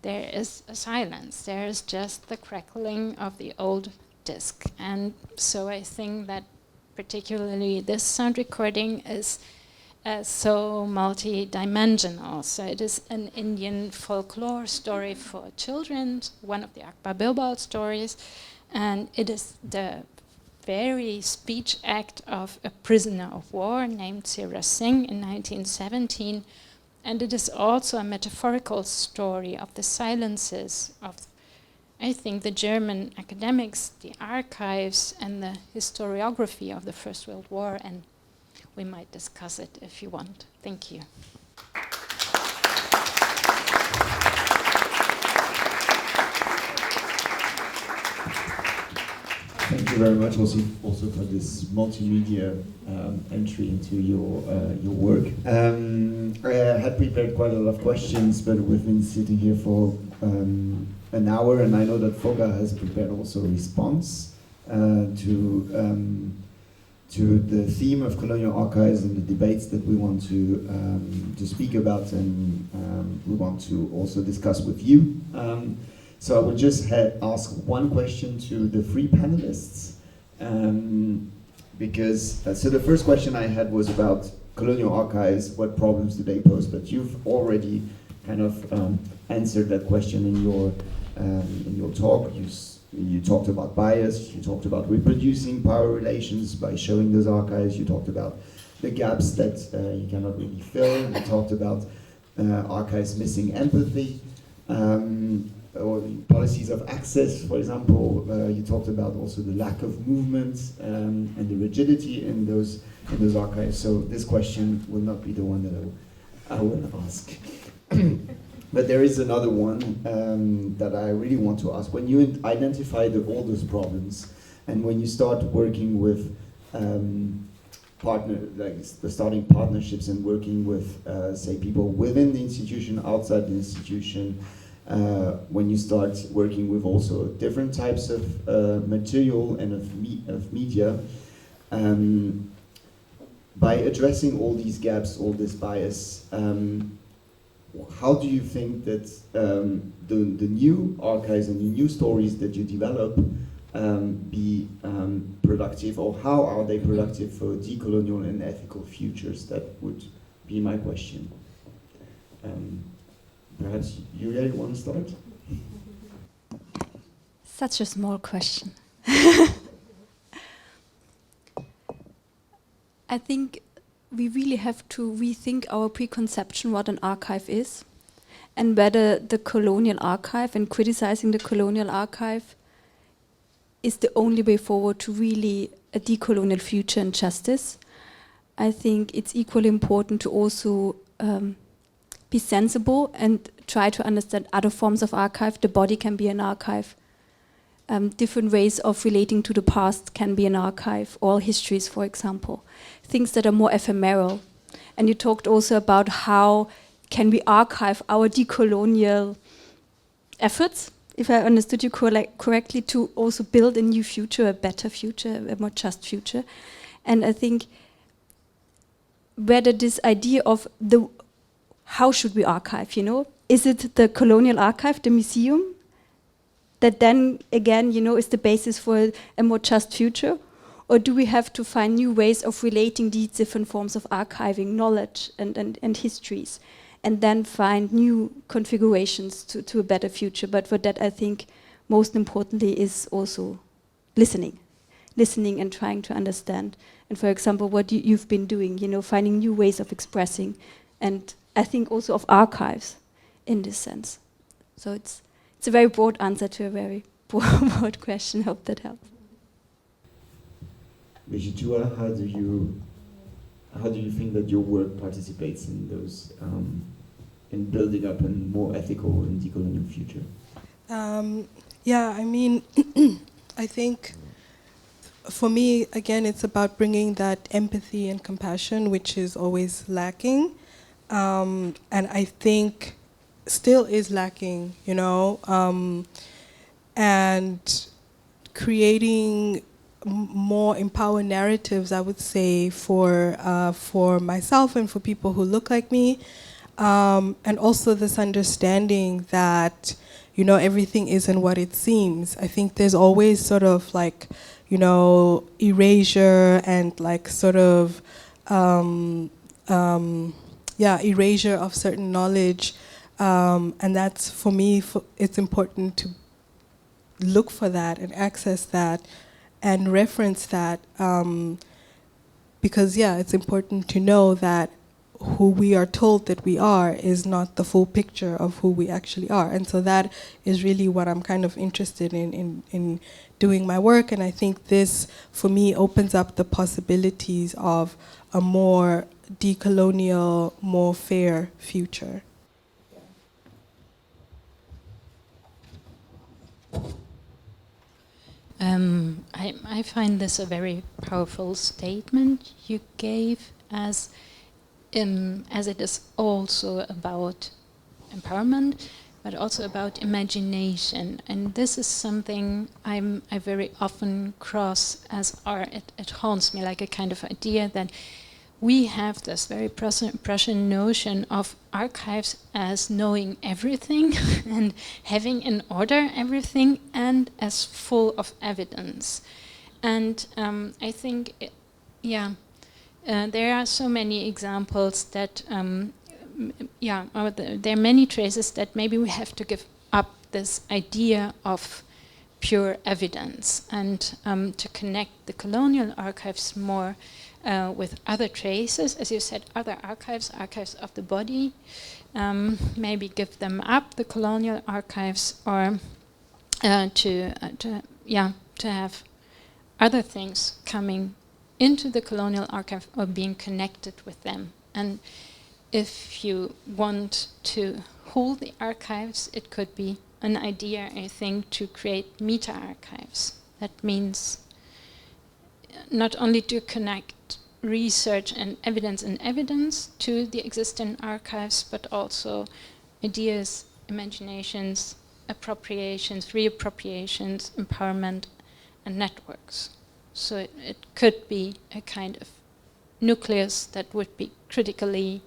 there is a silence. There is just the crackling of the old disc. And so I think that particularly this sound recording is so multi-dimensional. So it is an Indian folklore story for children, one of the Akbar Birbal stories, and it is the very speech act of a prisoner of war named Sarar Singh in 1917, and it is also a metaphorical story of the silences of, I think, the German academics, the archives, and the historiography of the First World War, and we might discuss it if you want. Thank you. Thank you very much also for this multimedia entry into your work. I had prepared quite a lot of questions, but we've been sitting here for an hour, and I know that Foga has prepared also a response to the theme of colonial archives and the debates that we want to speak about, and we want to also discuss with you. So I would just ask one question to the three panelists, Because so the first question I had was about colonial archives. What problems do they pose? But you've already kind of answered that question in your talk. You talked about bias. You talked about reproducing power relations by showing those archives. You talked about the gaps that you cannot really fill. You talked about archives missing empathy. Or policies of access, for example. You talked about also the lack of movement and the rigidity in those archives. So this question will not be the one that I will ask. But there is another one that I really want to ask. When you identify all those problems, and when you start working with starting partnerships and working with, say, people within the institution, outside the institution, when you start working with also different types of material and of media, by addressing all these gaps, all this bias, how do you think that the new archives and the new stories that you develop be productive, or how are they productive for decolonial and ethical futures? That would be my question. Perhaps Julia, you want to start? Such a small question. I think we really have to rethink our preconception what an archive is, and whether the colonial archive and criticizing the colonial archive is the only way forward to really a decolonial future and justice. I think it's equally important to also be sensible and try to understand other forms of archive. The body can be an archive. Different ways of relating to the past can be an archive. Oral histories, for example. Things that are more ephemeral. And you talked also about how can we archive our decolonial efforts, if I understood you correctly, to also build a new future, a better future, a more just future. And I think whether this idea of how should we archive, Is it the colonial archive, the museum, that then again, is the basis for a more just future? Or do we have to find new ways of relating these different forms of archiving knowledge and histories, and then find new configurations to a better future? But for that, I think most importantly is also listening and trying to understand. And for example, what you've been doing, finding new ways of expressing, and I think also of archives in this sense. So it's a very broad answer to a very broad question. I hope that helps. Vitjitua, how do you think that your work participates in those in building up a more ethical and decolonial future? I think for me, again, it's about bringing that empathy and compassion, which is always lacking, and I think still is lacking, and creating more empowered narratives, I would say, for myself and for people who look like me, and also this understanding that, everything isn't what it seems. I think there's always sort of like, erasure and like sort of, erasure of certain knowledge, and that's, for me, it's important to look for that and access that and reference that, because it's important to know that who we are told that we are is not the full picture of who we actually are. And so that is really what I'm kind of interested in doing my work. And I think this, for me, opens up the possibilities of a more decolonial, more fair future. I find this a very powerful statement you gave, as it is also about empowerment, but also about imagination. And this is something I very often cross as art. It haunts me, like a kind of idea that we have this very Prussian notion of archives as knowing everything and having in order everything and as full of evidence. And I think, there are so many examples that, there are many traces that maybe we have to give up this idea of pure evidence and to connect the colonial archives more with other traces, as you said, other archives of the body, maybe give them up, the colonial archives, or to have other things coming into the colonial archive or being connected with them. And if you want to hold the archives, it could be an idea, I think, to create meta-archives. That means not only to connect research and evidence to the existing archives, but also ideas, imaginations, appropriations, reappropriations, empowerment, and networks. So it could be a kind of nucleus that would be critically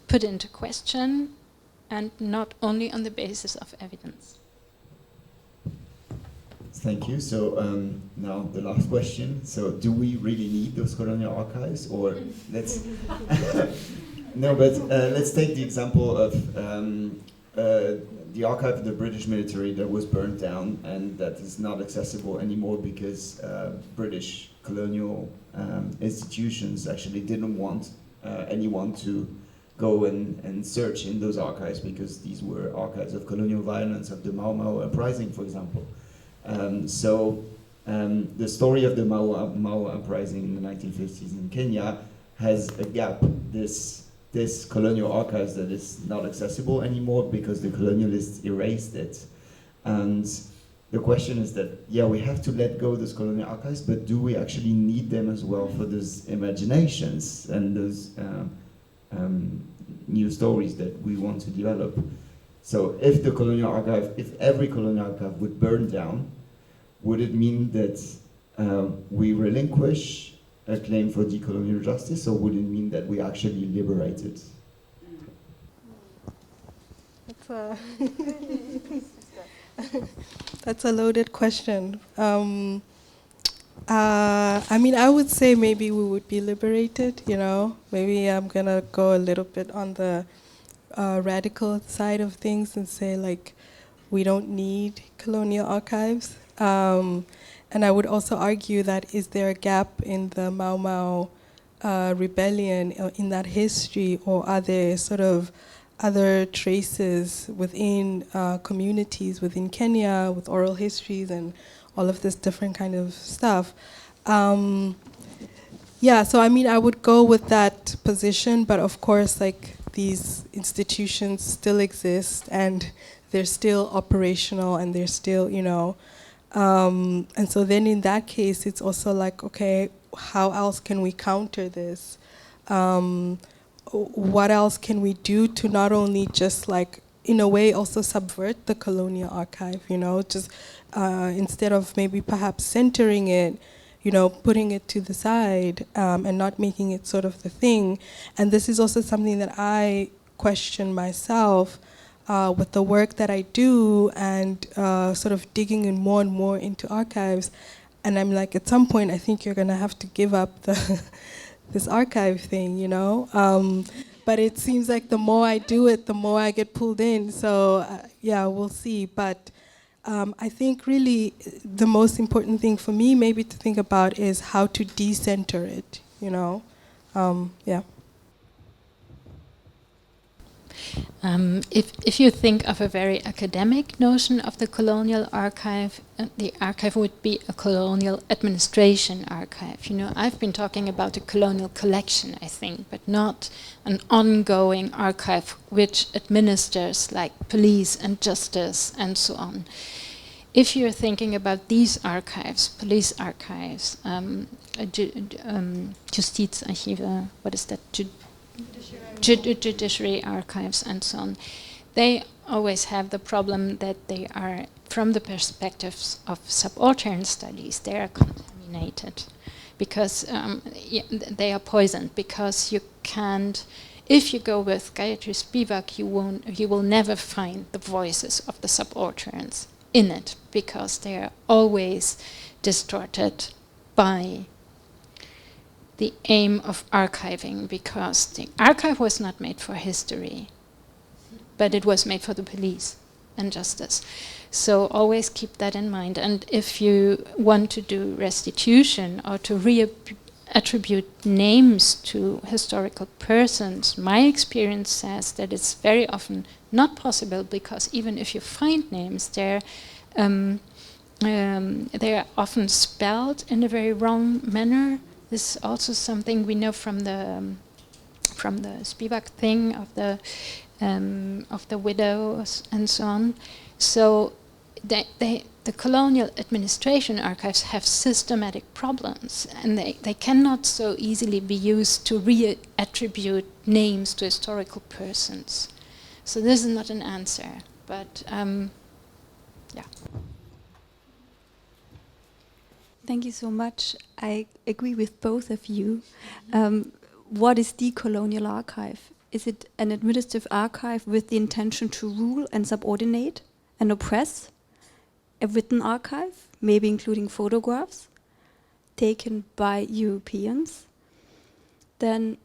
put into question, and not only on the basis of evidence. Thank you. So now the last question. So do we really need those colonial archives, or let's no? But let's take the example of the archive of the British military that was burned down and that is not accessible anymore because British colonial institutions actually didn't want anyone to go and search in those archives because these were archives of colonial violence, of the Mau Mau uprising, for example. The story of the Mau Mau uprising in the 1950s in Kenya has a gap. This colonial archives that is not accessible anymore because the colonialists erased it. And the question is that, we have to let go of those colonial archives, but do we actually need them as well for those imaginations and those new stories that we want to develop? So if every colonial archive would burn down, would it mean that we relinquish a claim for decolonial justice, or would it mean that we actually liberate it? That's a loaded question. I mean, I would say maybe we would be liberated, Maybe I'm going to go a little bit on the radical side of things and say, like, we don't need colonial archives. And I would also argue that is there a gap in the Mau Mau rebellion, in that history, or are there sort of other traces within communities within Kenya with oral histories and all of this different kind of stuff? So I mean, I would go with that position, but of course, like, these institutions still exist and they're still operational and they're still, and so then in that case, it's also like, okay, how else can we counter this? What else can we do to not only just, like, in a way also subvert the colonial archive, just instead of maybe perhaps centering it, putting it to the side and not making it sort of the thing. And this is also something that I question myself with the work that I do and sort of digging in more and more into archives. And I'm like, at some point, I think you're going to have to give up this archive thing, But it seems like the more I do it, the more I get pulled in. So, we'll see. But I think really the most important thing for me maybe to think about is how to decenter it, If you think of a very academic notion of the colonial archive, the archive would be a colonial administration archive. I've been talking about a colonial collection, I think, but not an ongoing archive which administers like police and justice and so on. If you're thinking about these archives, police archives, Justizarchive, what is that? Judiciary archives and so on, they always have the problem that they are, from the perspectives of subaltern studies, they are contaminated because they are poisoned, because you can't, if you go with Gayatri Spivak, you will never find the voices of the subalterns in it, because they are always distorted by the aim of archiving, because the archive was not made for history, but it was made for the police and justice. So always keep that in mind. And if you want to do restitution or to attribute names to historical persons, my experience says that it's very often not possible, because even if you find names, they are often spelled in a very wrong manner. This is also something we know from the Spivak thing of the widows and so on. So the colonial administration archives have systematic problems, and they cannot so easily be used to re-attribute names to historical persons. So this is not an answer, but yeah. Thank you so much. I agree with both of you. What is the colonial archive? Is it an administrative archive with the intention to rule and subordinate and oppress? A written archive, maybe including photographs taken by Europeans? Then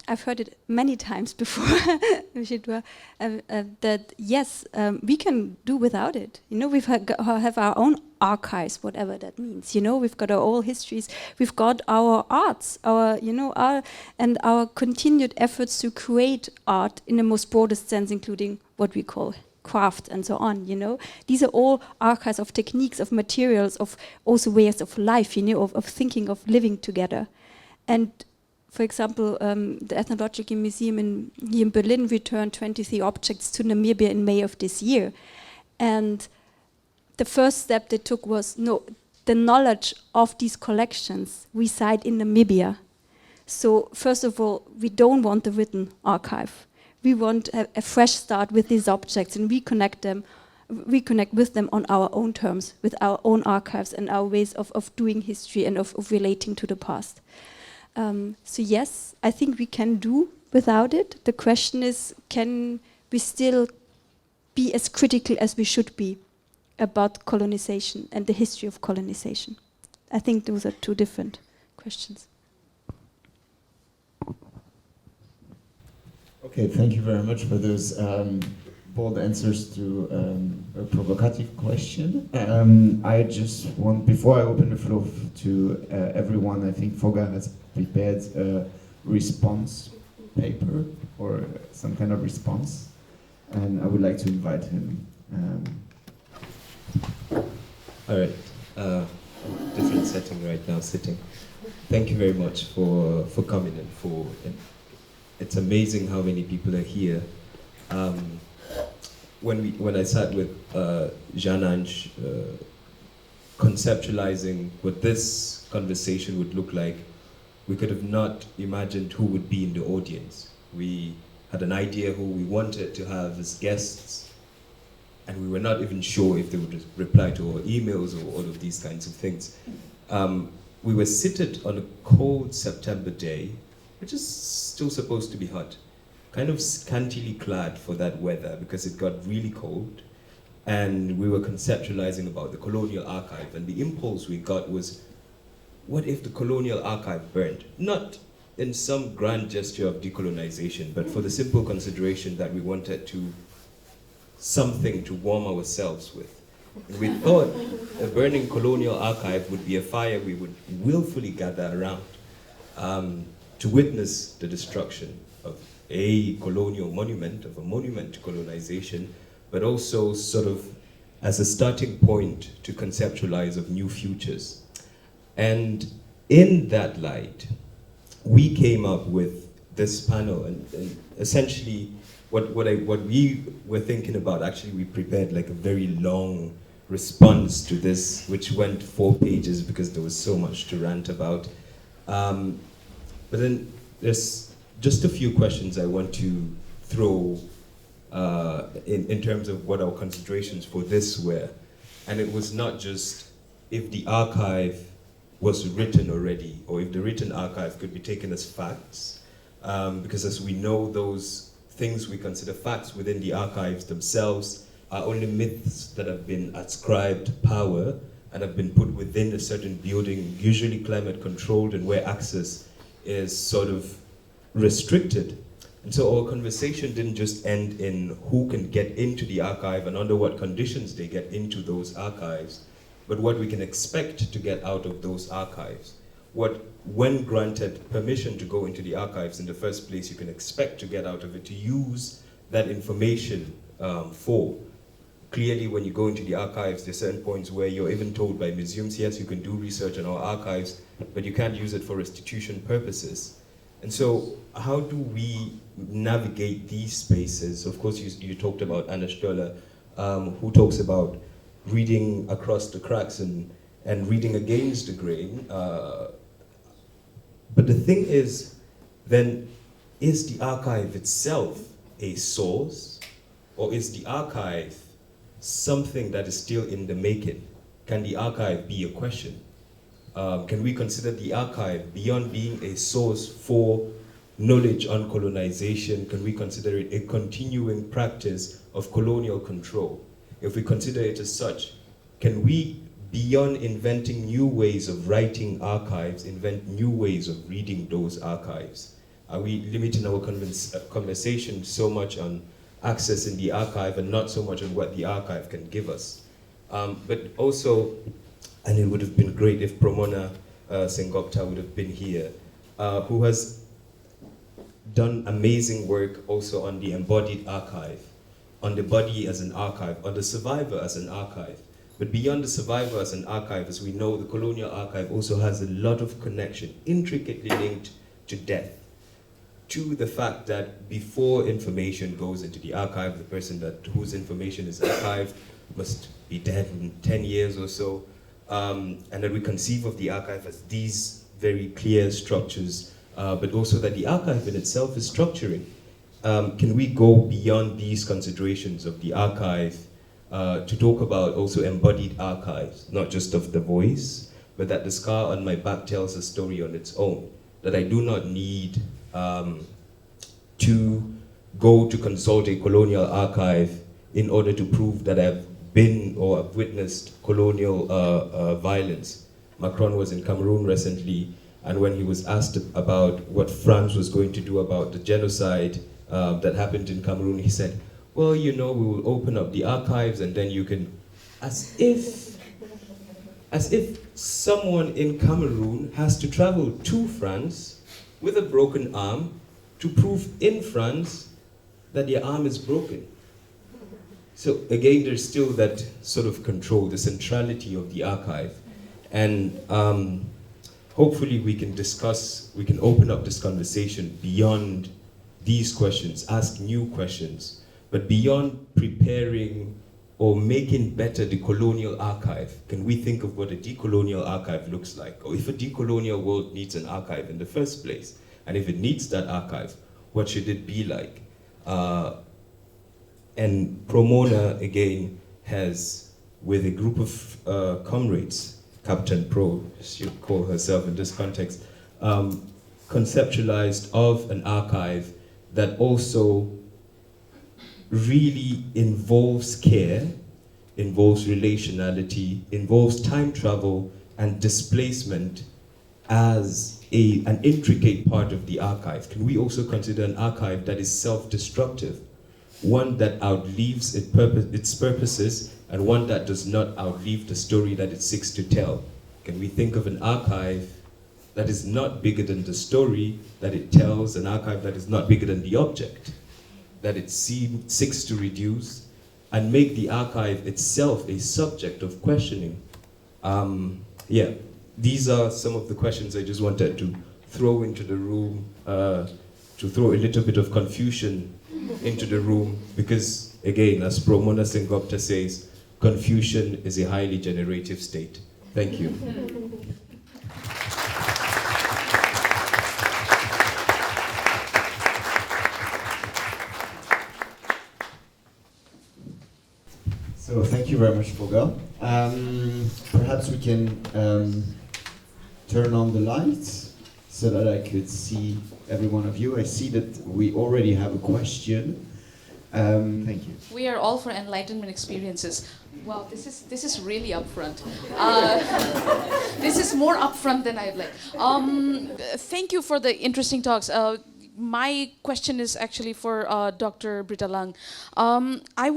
I've heard it many times before, Vitjitua, that yes, we can do without it. You know, we have our own archives, whatever that means. You know, we've got our old histories, we've got our arts, and our continued efforts to create art in the most broadest sense, including what we call craft and so on. You know, these are all archives of techniques, of materials, of also ways of life. You know, of thinking, of living together, and. For example, the Ethnological Museum here in Berlin returned 23 objects to Namibia in May of this year. And the first step they took was, the knowledge of these collections reside in Namibia. So first of all, we don't want a written archive. We want a fresh start with these objects and reconnect with them on our own terms, with our own archives and our ways of doing history and of relating to the past. So yes, I think we can do without it. The question is, can we still be as critical as we should be about colonization and the history of colonization? I think those are two different questions. Okay, thank you very much for those bold answers to a provocative question. I just want, before I open the floor to everyone, I think Foga has prepared a response paper or some kind of response, and I would like to invite him. All right, different setting right now, sitting. Thank you very much for coming and it's amazing how many people are here. When I sat with Yann Ange, conceptualizing what this conversation would look like, we could have not imagined who would be in the audience. We had an idea who we wanted to have as guests, and we were not even sure if they would reply to our emails or all of these kinds of things. We were seated on a cold September day, which is still supposed to be hot, kind of scantily clad for that weather because it got really cold, and we were conceptualizing about the Colonial Archive, and the impulse we got was, what if the Colonial Archive burned? Not in some grand gesture of decolonization, but for the simple consideration that we wanted something to warm ourselves with. And we thought a burning Colonial Archive would be a fire we would willfully gather around to witness the destruction of a colonial monument, of a monument to colonization, but also sort of as a starting point to conceptualize of new futures. And in that light, we came up with this panel, and essentially what we were thinking about, actually we prepared like a very long response to this, which went 4 pages because there was so much to rant about. But then there's just a few questions I want to throw in terms of what our considerations for this were. And it was not just if the archive was written already, or if the written archive could be taken as facts, because as we know, those things we consider facts within the archives themselves are only myths that have been ascribed power and have been put within a certain building, usually climate controlled, and where access is sort of restricted. And so our conversation didn't just end in who can get into the archive and under what conditions they get into those archives, but what we can expect to get out of those archives. What, when granted permission to go into the archives in the first place, you can expect to get out of it, to use that information for. Clearly, when you go into the archives, there are certain points where you're even told by museums, yes, you can do research in our archives, but you can't use it for restitution purposes. And so how do we navigate these spaces? Of course, you talked about Anna Stoller, who talks about reading across the cracks and reading against the grain. But the thing is, then, is the archive itself a source, or is the archive something that is still in the making? Can the archive be a question? Can we consider the archive, beyond being a source for knowledge on colonization, can we consider it a continuing practice of colonial control? If we consider it as such, can we, beyond inventing new ways of writing archives, invent new ways of reading those archives? Are we limiting our conversation so much on access in the archive and not so much on what the archive can give us? But also, and it would have been great if Pramona Sengupta would have been here, who has done amazing work also on the embodied archive, on the body as an archive, on the survivor as an archive. But beyond the survivor as an archive, as we know, the colonial archive also has a lot of connection, intricately linked to death, to the fact that before information goes into the archive, the person whose information is archived must be dead in 10 years or so, and that we conceive of the archive as these very clear structures, but also that the archive in itself is structuring. Can we go beyond these considerations of the archive to talk about also embodied archives, not just of the voice, but that the scar on my back tells a story on its own, that I do not need to go to consult a colonial archive in order to prove that I've been or have witnessed colonial violence. Macron was in Cameroon recently, and when he was asked about what France was going to do about the genocide that happened in Cameroon, he said, well, you know, we will open up the archives and then you can, as if someone in Cameroon has to travel to France with a broken arm to prove in France that their arm is broken. So again, there's still that sort of control, the centrality of the archive. And hopefully we can open up this conversation beyond these questions, ask new questions, but beyond preparing or making better the colonial archive. Can we think of what a decolonial archive looks like? Or if a decolonial world needs an archive in the first place, and if it needs that archive, what should it be like? And Promona, again, has, with a group of comrades, Captain Pro, she would call herself in this context, conceptualized of an archive that also really involves care, involves relationality, involves time travel and displacement as an intricate part of the archive. Can we also consider an archive that is self-destructive, one that outlives its purposes, and one that does not outlive the story that it seeks to tell? Can we think of an archive that is not bigger than the story that it tells, an archive that is not bigger than the object that it seeks to reduce, and make the archive itself a subject of questioning? Yeah, these are some of the questions I just wanted to throw into the room, to throw a little bit of confusion into the room, because again, as Promona Sengupta says, confusion is a highly generative state. Thank you. So thank you very much, Foga. Perhaps we can turn on the lights so that I could see every one of you. I see that we already have a question. Thank you. We are all for enlightenment experiences. Wow, this is really upfront. This is more upfront than I'd like. Thank you for the interesting talks. My question is actually for Dr. Britta Lange. I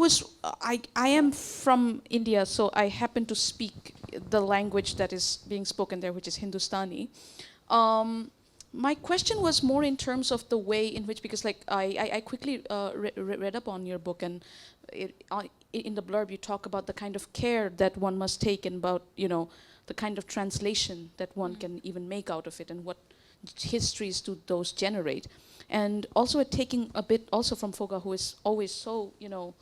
am from India, so I happen to speak the language that is being spoken there, which is Hindustani. My question was more in terms of the way in which, because like I quickly read up on your book, and in the blurb you talk about the kind of care that one must take, and about, you know, the kind of translation that one can even make out of it, and what histories do those generate. And also taking a bit also from Foga, who is always so, you know,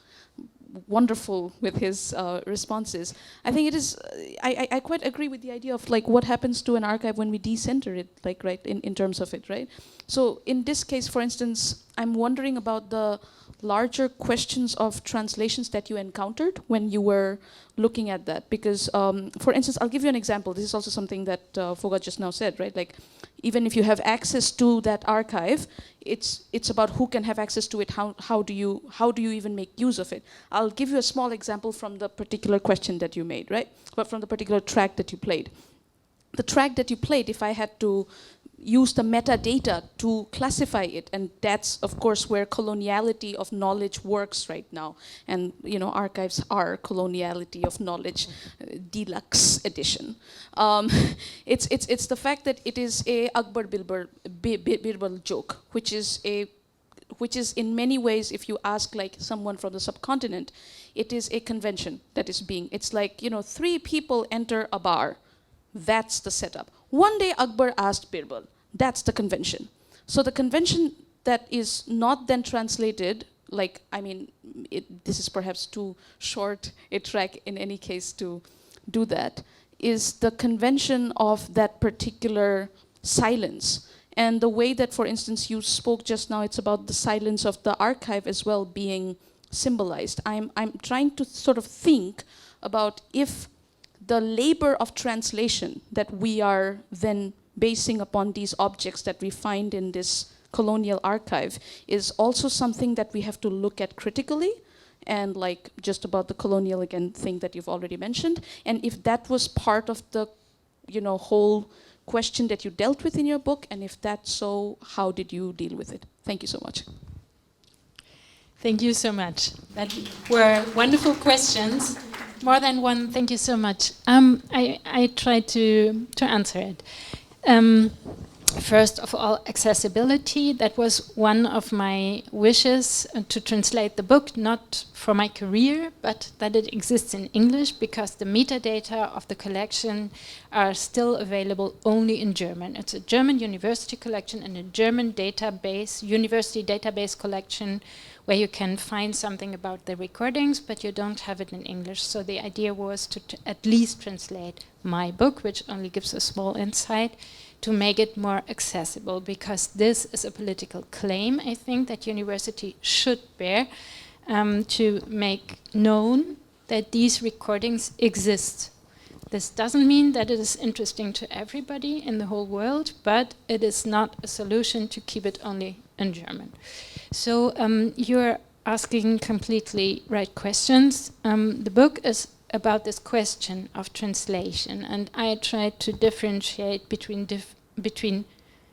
wonderful with his responses. I think it is, I quite agree with the idea of like what happens to an archive when we decenter it, like, right, in terms of it, right? So in this case, for instance, I'm wondering about the larger questions of translations that you encountered when you were looking at that. Because, for instance, I'll give you an example. This is also something that Foga just now said, right? Like, even if you have access to that archive, it's about who can have access to it. How do you even make use of it? I'll give you a small example from the particular question that you made, right? But from the particular track that you played. The track that you played, if I had to use the metadata to classify it, and that's of course where coloniality of knowledge works right now, and you know, archives are coloniality of knowledge, deluxe edition. It's the fact that it is a Akbar Birbal joke, which is in many ways, if you ask like someone from the subcontinent, it is a convention that is being, it's like, you know, 3 people enter a bar. That's the setup. One day Akbar asked Birbal. That's the convention. So the convention that is not then translated, like, I mean, this is perhaps too short a track in any case to do that, is the convention of that particular silence. And the way that, for instance, you spoke just now, it's about the silence of the archive as well being symbolized. I'm trying to sort of think about if the labor of translation that we are then basing upon these objects that we find in this colonial archive is also something that we have to look at critically, and like just about the colonial again thing that you've already mentioned, and if that was part of the, you know, whole question that you dealt with in your book, and if that's so, how did you deal with it? Thank you so much. Thank you so much. That were wonderful questions. More than one. Thank you so much. I tried to answer it. First of all, accessibility. That was one of my wishes to translate the book, not for my career, but that it exists in English, because the metadata of the collection are still available only in German. It's a German university collection and a German database, university database collection, where you can find something about the recordings, but you don't have it in English. So the idea was to at least translate my book, which only gives a small insight, to make it more accessible, because this is a political claim, I think, that university should bear, to make known that these recordings exist. This doesn't mean that it is interesting to everybody in the whole world, but it is not a solution to keep it only in German. So you're asking completely right questions. The book is about this question of translation, and I tried to differentiate between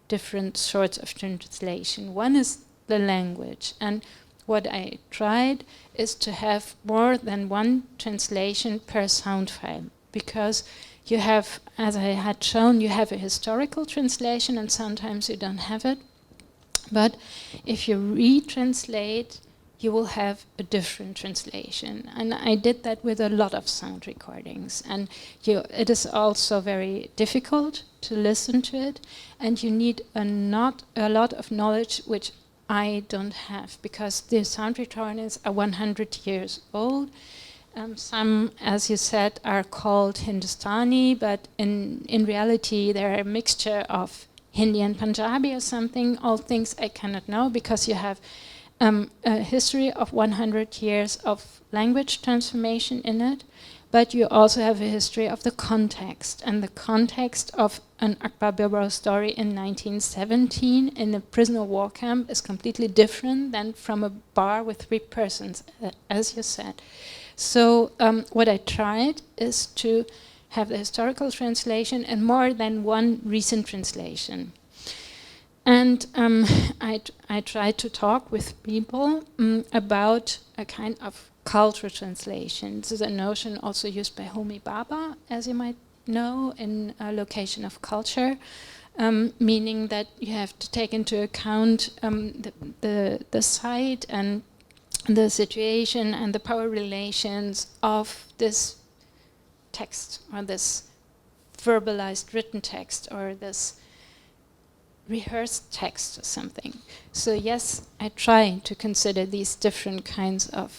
different sorts of translation. One is the language, and what I tried is to have more than one translation per sound file, because you have, as I had shown, you have a historical translation and sometimes you don't have it. But if you retranslate, you will have a different translation. And I did that with a lot of sound recordings. And it is also very difficult to listen to it. And you need a lot of knowledge, which I don't have, because the sound recordings are 100 years old. Some, as you said, are called Hindustani, but in reality, they're a mixture of Hindi and Punjabi or something. All things I cannot know, because you have a history of 100 years of language transformation in it. but you also have a history of the context, and the context of an Akbar Birbal story in 1917 in a prisoner of war camp is completely different than from a bar with 3 persons, as you said. So what I tried is to have the historical translation and more than one recent translation. And I tried to talk with people about a kind of cultural translation. This is a notion also used by Homi Bhabha, as you might know, in a location of culture, meaning that you have to take into account the site and the situation and the power relations of this text, or this verbalized written text, or this rehearsed text or something. So yes, I try to consider these different kinds of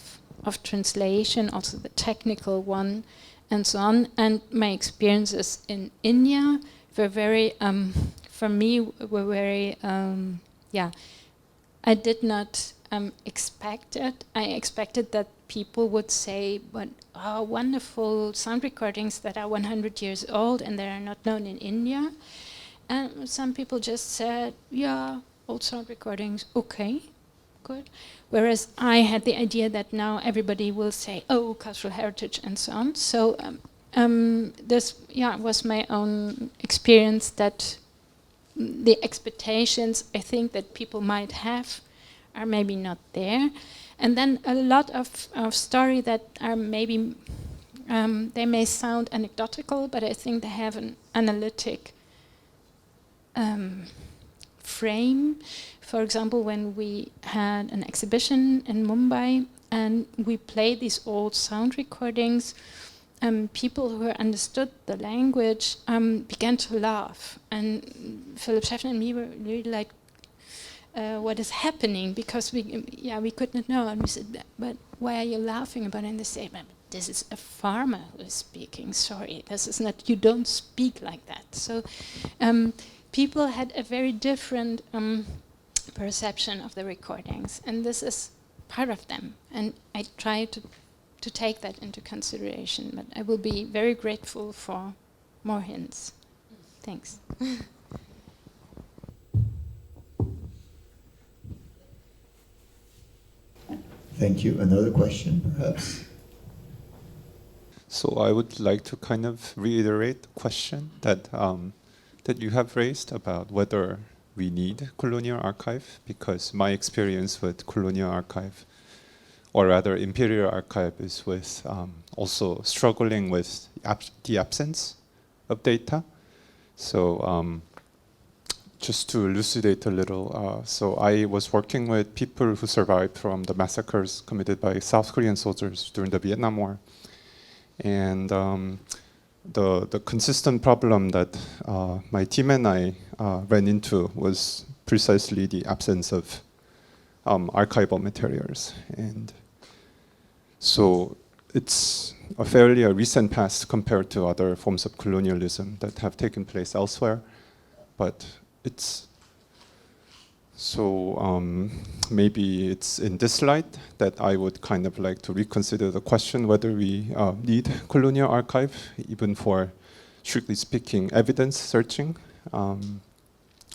translation, also the technical one, and so on. And my experiences in India were very, for me, were very, I did not expect it. I expected that people would say, but oh, wonderful sound recordings that are 100 years old and that are not known in India. And some people just said, yeah, old sound recordings, okay, good. Whereas I had the idea that now everybody will say, oh, cultural heritage and so on. So this was my own experience, that the expectations I think that people might have are maybe not there. And then a lot of story that are maybe, they may sound anecdotal, but I think they have an analytic frame. For example, when we had an exhibition in Mumbai and we played these old sound recordings, people who understood the language began to laugh. And Philip Schaffner and me were really like, what is happening? Because we could not know. And we said, but why are you laughing about it? And they say, this is a farmer who is speaking. Sorry, this is not, you don't speak like that. So people had a very different perception of the recordings, and this is part of them. And I try to take that into consideration, but I will be very grateful for more hints. Thanks. Thank you. Another question, perhaps? So I would like to kind of reiterate the question that that you have raised about whether we need Colonial Archive, because my experience with Colonial Archive, or rather Imperial Archive, is with also struggling with the absence of data. So just to elucidate a little, so I was working with people who survived from the massacres committed by South Korean soldiers during the Vietnam War. And the consistent problem that my team and I ran into was precisely the absence of archival materials. And so it's a fairly recent past compared to other forms of colonialism that have taken place elsewhere. But it's so maybe it's in this light that I would kind of like to reconsider the question whether we need Colonial Archive, even for, strictly speaking, evidence searching,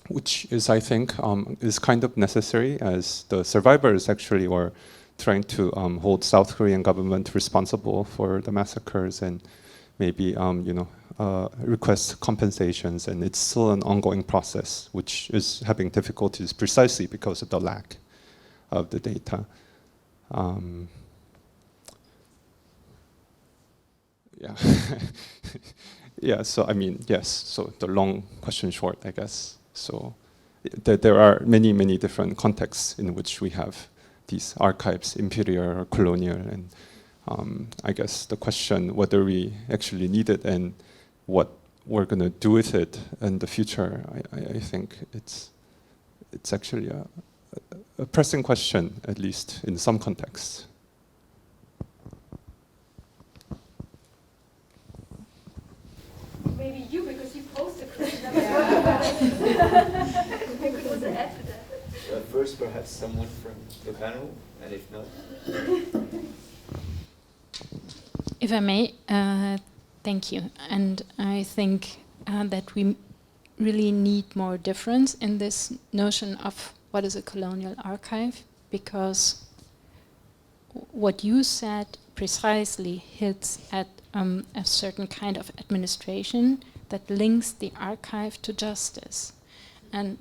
which is, I think, is kind of necessary, as the survivors actually were trying to hold South Korean government responsible for the massacres and maybe request compensations, and it's still an ongoing process, which is having difficulties precisely because of the lack of the data. Yeah, yeah. So I mean, yes. So the long question short, I guess. So there are many, many different contexts in which we have these archives, imperial or colonial, and I guess the question whether we actually need it and what we're going to do with it in the future, I think it's actually a pressing question, at least in some contexts. Maybe you, because you posed a question. Maybe also add to that. First, perhaps someone from the panel, and if not. If I may, thank you. And I think that we really need more difference in this notion of what is a colonial archive, because what you said precisely hits at a certain kind of administration that links the archive to justice. And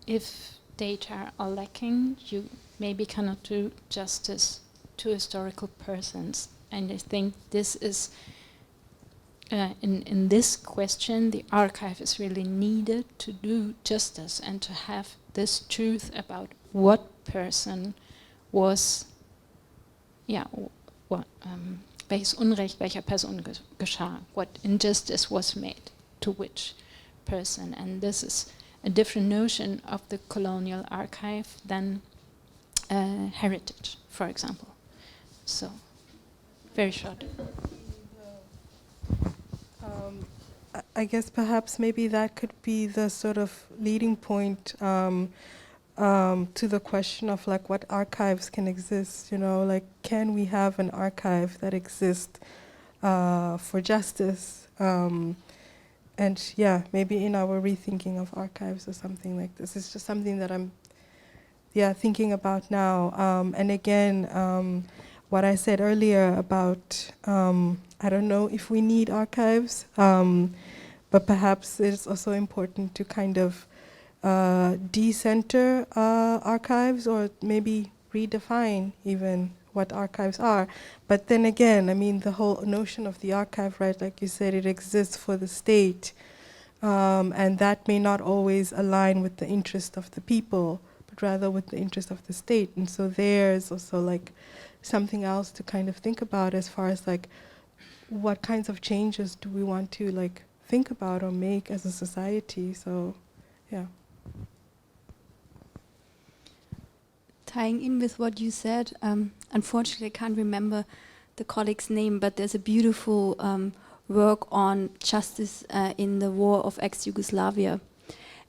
if data are lacking, you maybe cannot do justice to historical persons. And I think this is, in this question, the archive is really needed to do justice and to have this truth about what person was, welches Unrecht welcher Person geschah, what injustice was made to which person. And this is a different notion of the colonial archive than heritage, for example. So, very short. I guess perhaps maybe that could be the sort of leading point to the question of like what archives can exist, you know, like can we have an archive that exists for justice? And yeah, maybe in our rethinking of archives or something like this. It's just something that I'm thinking about now. And again, what I said earlier about, I don't know if we need archives, but perhaps it's also important to kind of decenter archives, or maybe redefine even what archives are. But then again, I mean, the whole notion of the archive, right, like you said, it exists for the state, and that may not always align with the interest of the people, but rather with the interest of the state. And so there's also like something else to kind of think about as far as like what kinds of changes do we want to like think about or make as a society. So yeah. Tying in with what you said, unfortunately I can't remember the colleague's name, but there's a beautiful work on justice in the war of ex-Yugoslavia.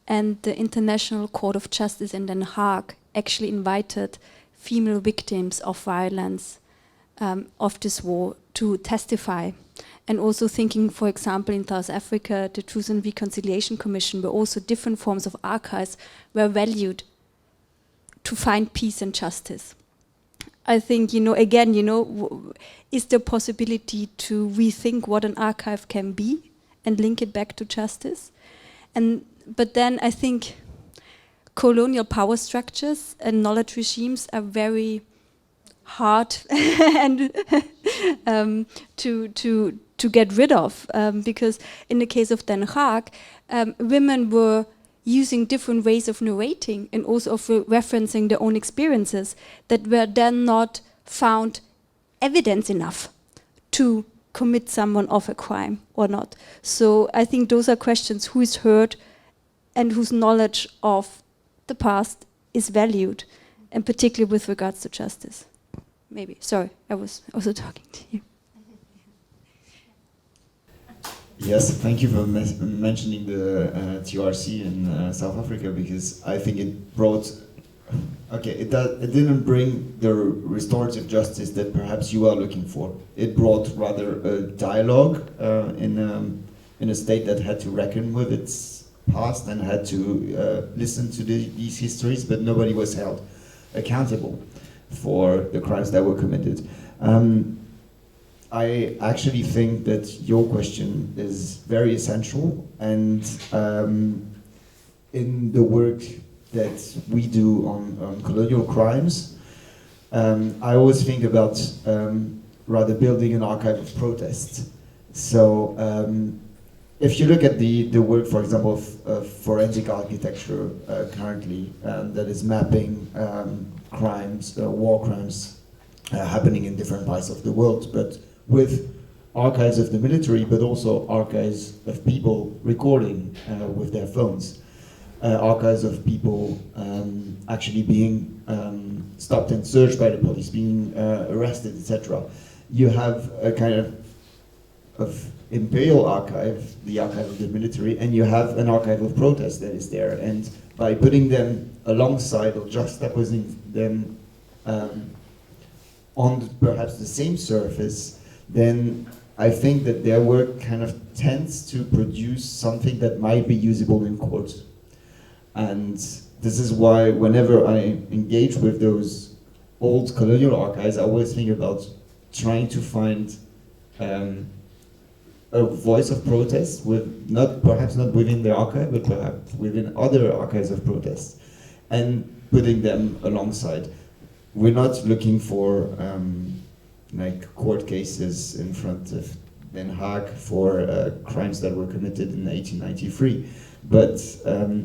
And the International Court of Justice in Den Haag actually invited female victims of violence of this war to testify. And also thinking, for example, in South Africa, the Truth and Reconciliation Commission, where also different forms of archives were valued to find peace and justice. I think, you know, again, you know, is there possibility to rethink what an archive can be and link it back to justice? But then I think colonial power structures and knowledge regimes are very hard and to get rid of, because in the case of Den Haag, women were using different ways of narrating and also of referencing their own experiences that were then not found evidence enough to commit someone of a crime or not. So I think those are questions: who is heard and whose knowledge of the past is valued, and particularly with regards to justice. Maybe, sorry, I was also talking to you. Yes, thank you for mentioning the TRC in South Africa, because I think it brought, it didn't bring the restorative justice that perhaps you are looking for. It brought rather a dialogue in a state that had to reckon with its past and had to listen to these histories, but nobody was held accountable for the crimes that were committed. I actually think that your question is very essential, and in the work that we do on colonial crimes, I always think about rather building an archive of protest. So if you look at the work, for example, of forensic architecture currently, that is mapping crimes, war crimes happening in different parts of the world, but with archives of the military, but also archives of people recording with their phones, archives of people actually being stopped and searched by the police, being arrested, etc. You have a kind of imperial archive, the archive of the military, and you have an archive of protest that is there. And by putting them alongside or juxtaposing them on perhaps the same surface, then I think that their work kind of tends to produce something that might be usable in court. And this is why whenever I engage with those old colonial archives, I always think about trying to find a voice of protest, with perhaps not within the archive, but perhaps within other archives of protest, and putting them alongside. We're not looking for like court cases in front of Den Haag for crimes that were committed in 1893, but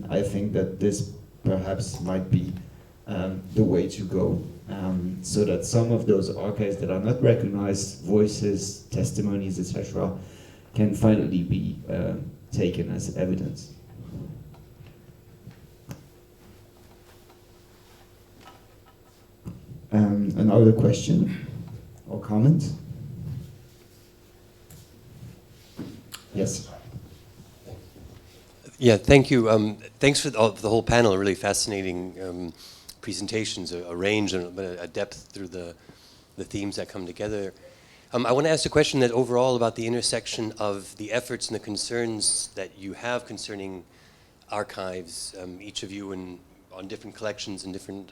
I think that this perhaps might be the way to go, so that some of those archives that are not recognized, voices, testimonies, etc., can finally be taken as evidence. Another question or comment? Yes. Yeah, thank you. Thanks for the whole panel. Really fascinating presentations, a range and a depth through the themes that come together. I want to ask a question that overall about the intersection of the efforts and the concerns that you have concerning archives, each of you on different collections and different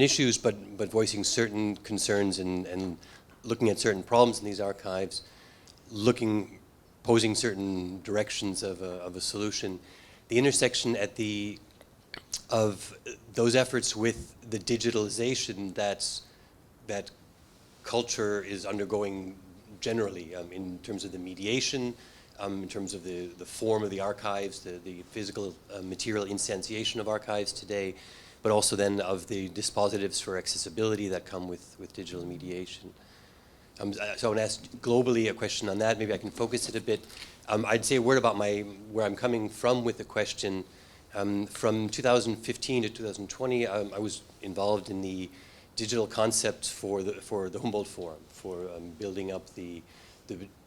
issues, but voicing certain concerns and looking at certain problems in these archives, posing certain directions of a solution. The intersection of those efforts with the digitalization that culture is undergoing generally, in terms of the mediation, in terms of the form of the archives, the physical material instantiation of archives today, but also then of the dispositives for accessibility that come with digital mediation. So I want to ask globally a question on that. Maybe I can focus it a bit. I'd say a word about where I'm coming from with the question. From 2015 to 2020, I was involved in the digital concept for the Humboldt Forum, for building up the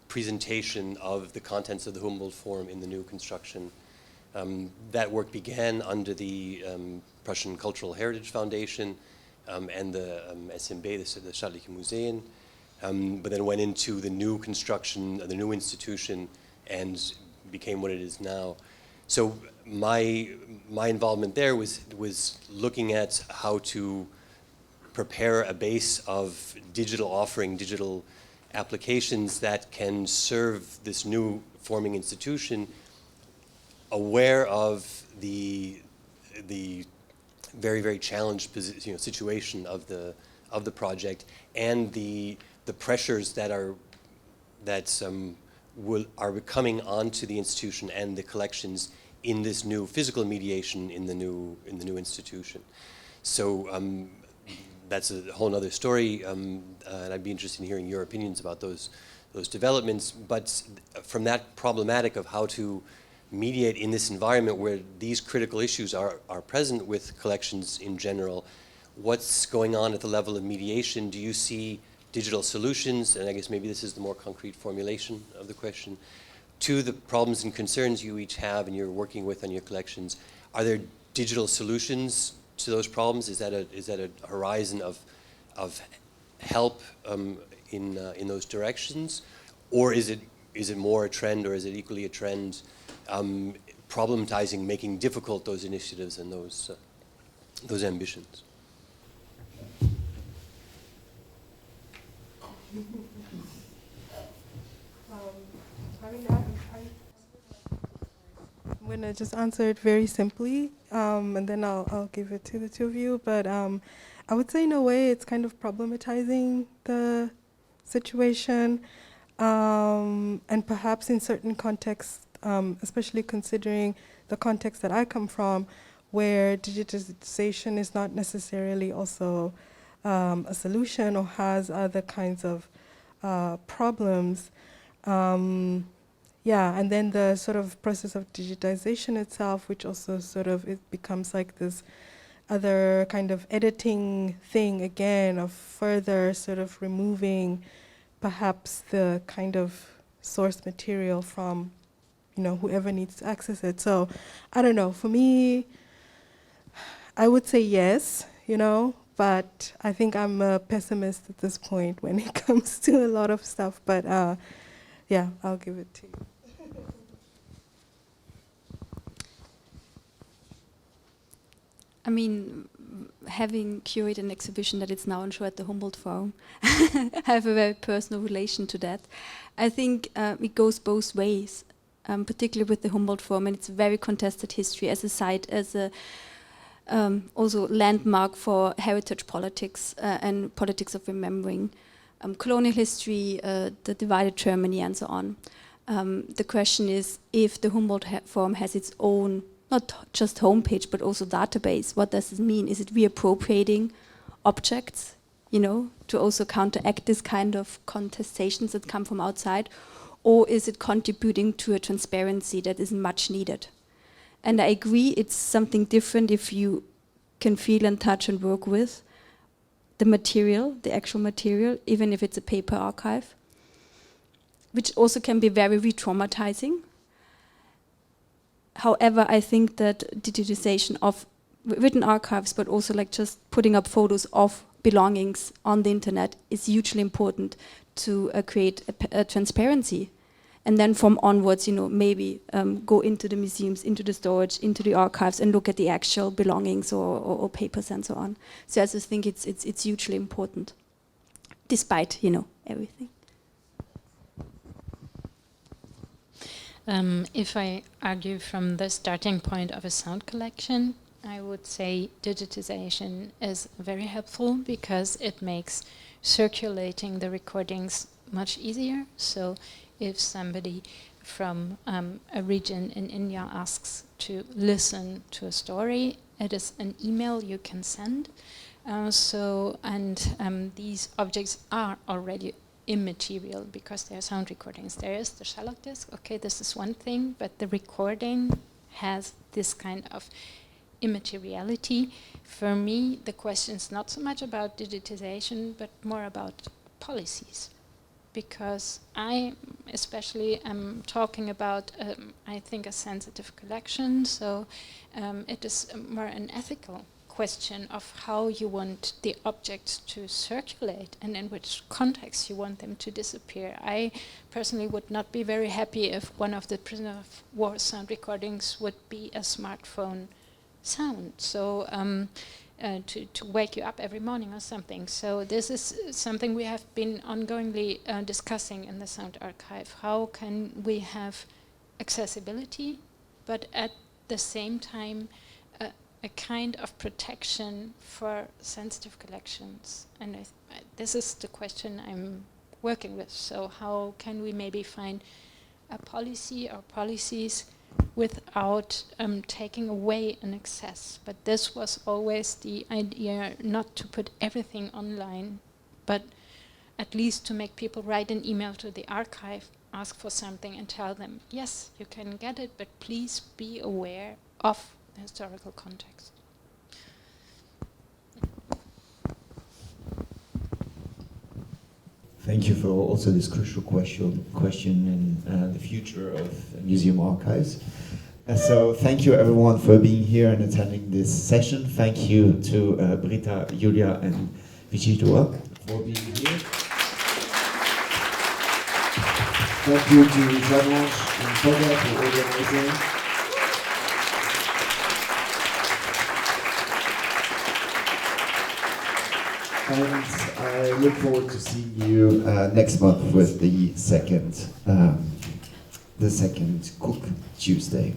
presentation of the contents of the Humboldt Forum in the new construction. That work began under the Prussian Cultural Heritage Foundation and the SMB, the Staatliche Museen, but then went into the new construction, the new institution, and became what it is now. So my involvement there was looking at how to prepare a base of digital offering, digital applications that can serve this new forming institution, aware of the very, very challenged situation of the project and the pressures that are coming onto the institution and the collections in this new physical mediation in the new institution. So that's a whole other story, and I'd be interested in hearing your opinions about those developments. But from that problematic of how to mediate in this environment where these critical issues are present with collections in general, what's going on at the level of mediation? Do you see digital solutions, and I guess maybe this is the more concrete formulation of the question, to the problems and concerns you each have and you're working with on your collections? Are there digital solutions to those problems? Is that a horizon of help in those directions, or is it more a trend, or is it equally a trend problematizing, making difficult those initiatives and those ambitions? I'm going to just answer it very simply, and then I'll give it to the two of you. But I would say in a way it's kind of problematizing the situation, and perhaps in certain contexts, especially considering the context that I come from, where digitization is not necessarily also a solution or has other kinds of problems. Yeah, and then the sort of process of digitization itself, which also sort of, it becomes like this other kind of editing thing again, of further sort of removing perhaps the kind of source material from, whoever needs to access it. So I don't know, for me, I would say yes, but I think I'm a pessimist at this point when it comes to a lot of stuff. But yeah, I'll give it to you. I mean, having curated an exhibition that is now on show at the Humboldt Forum, I have a very personal relation to that. I think it goes both ways, particularly with the Humboldt Forum, and it's a very contested history as a site, as a also landmark for heritage politics and politics of remembering, colonial history, the divided Germany, and so on. The question is, if the Humboldt Forum has its own, not just homepage, but also database, what does it mean? Is it reappropriating objects, you know, to also counteract this kind of contestations that come from outside? Or is it contributing to a transparency that is much needed? And I agree, it's something different if you can feel and touch and work with the material, the actual material, even if it's a paper archive, which also can be very re-traumatizing. However, I think that digitization of written archives, but also like just putting up photos of belongings on the internet is hugely important to create a transparency. And then from onwards, you know, maybe go into the museums, into the storage, into the archives, and look at the actual belongings or papers and so on. So I just think it's hugely important, despite, you know, everything. If I argue from the starting point of a sound collection, I would say digitization is very helpful because it makes circulating the recordings much easier. So if somebody from a region in India asks to listen to a story, it is an email you can send. These objects are already immaterial because they are sound recordings. There is the Sherlock disc, okay, this is one thing, but the recording has this kind of immateriality. For me, the question is not so much about digitization, but more about policies. Because I especially am talking about, I think, a sensitive collection, so it is more an ethical question of how you want the objects to circulate and in which context you want them to disappear. I personally would not be very happy if one of the prisoner of war sound recordings would be a smartphone sound. So to wake you up every morning or something. So this is something we have been ongoingly discussing in the Sound Archive. How can we have accessibility, but at the same time a kind of protection for sensitive collections? And this is the question I'm working with. So how can we maybe find a policy or policies without taking away an access? But this was always the idea, not to put everything online, but at least to make people write an email to the archive, ask for something and tell them, yes, you can get it, but please be aware of the historical context. Thank you for also this crucial question in the future of museum archives. So thank you everyone for being here and attending this session. Thank you to Britta, Julia and Vitjitua for being here. Thank you to Yann LeGall and Khondker for organizing. And I look forward to seeing you next month with the second KuK-Tuesday.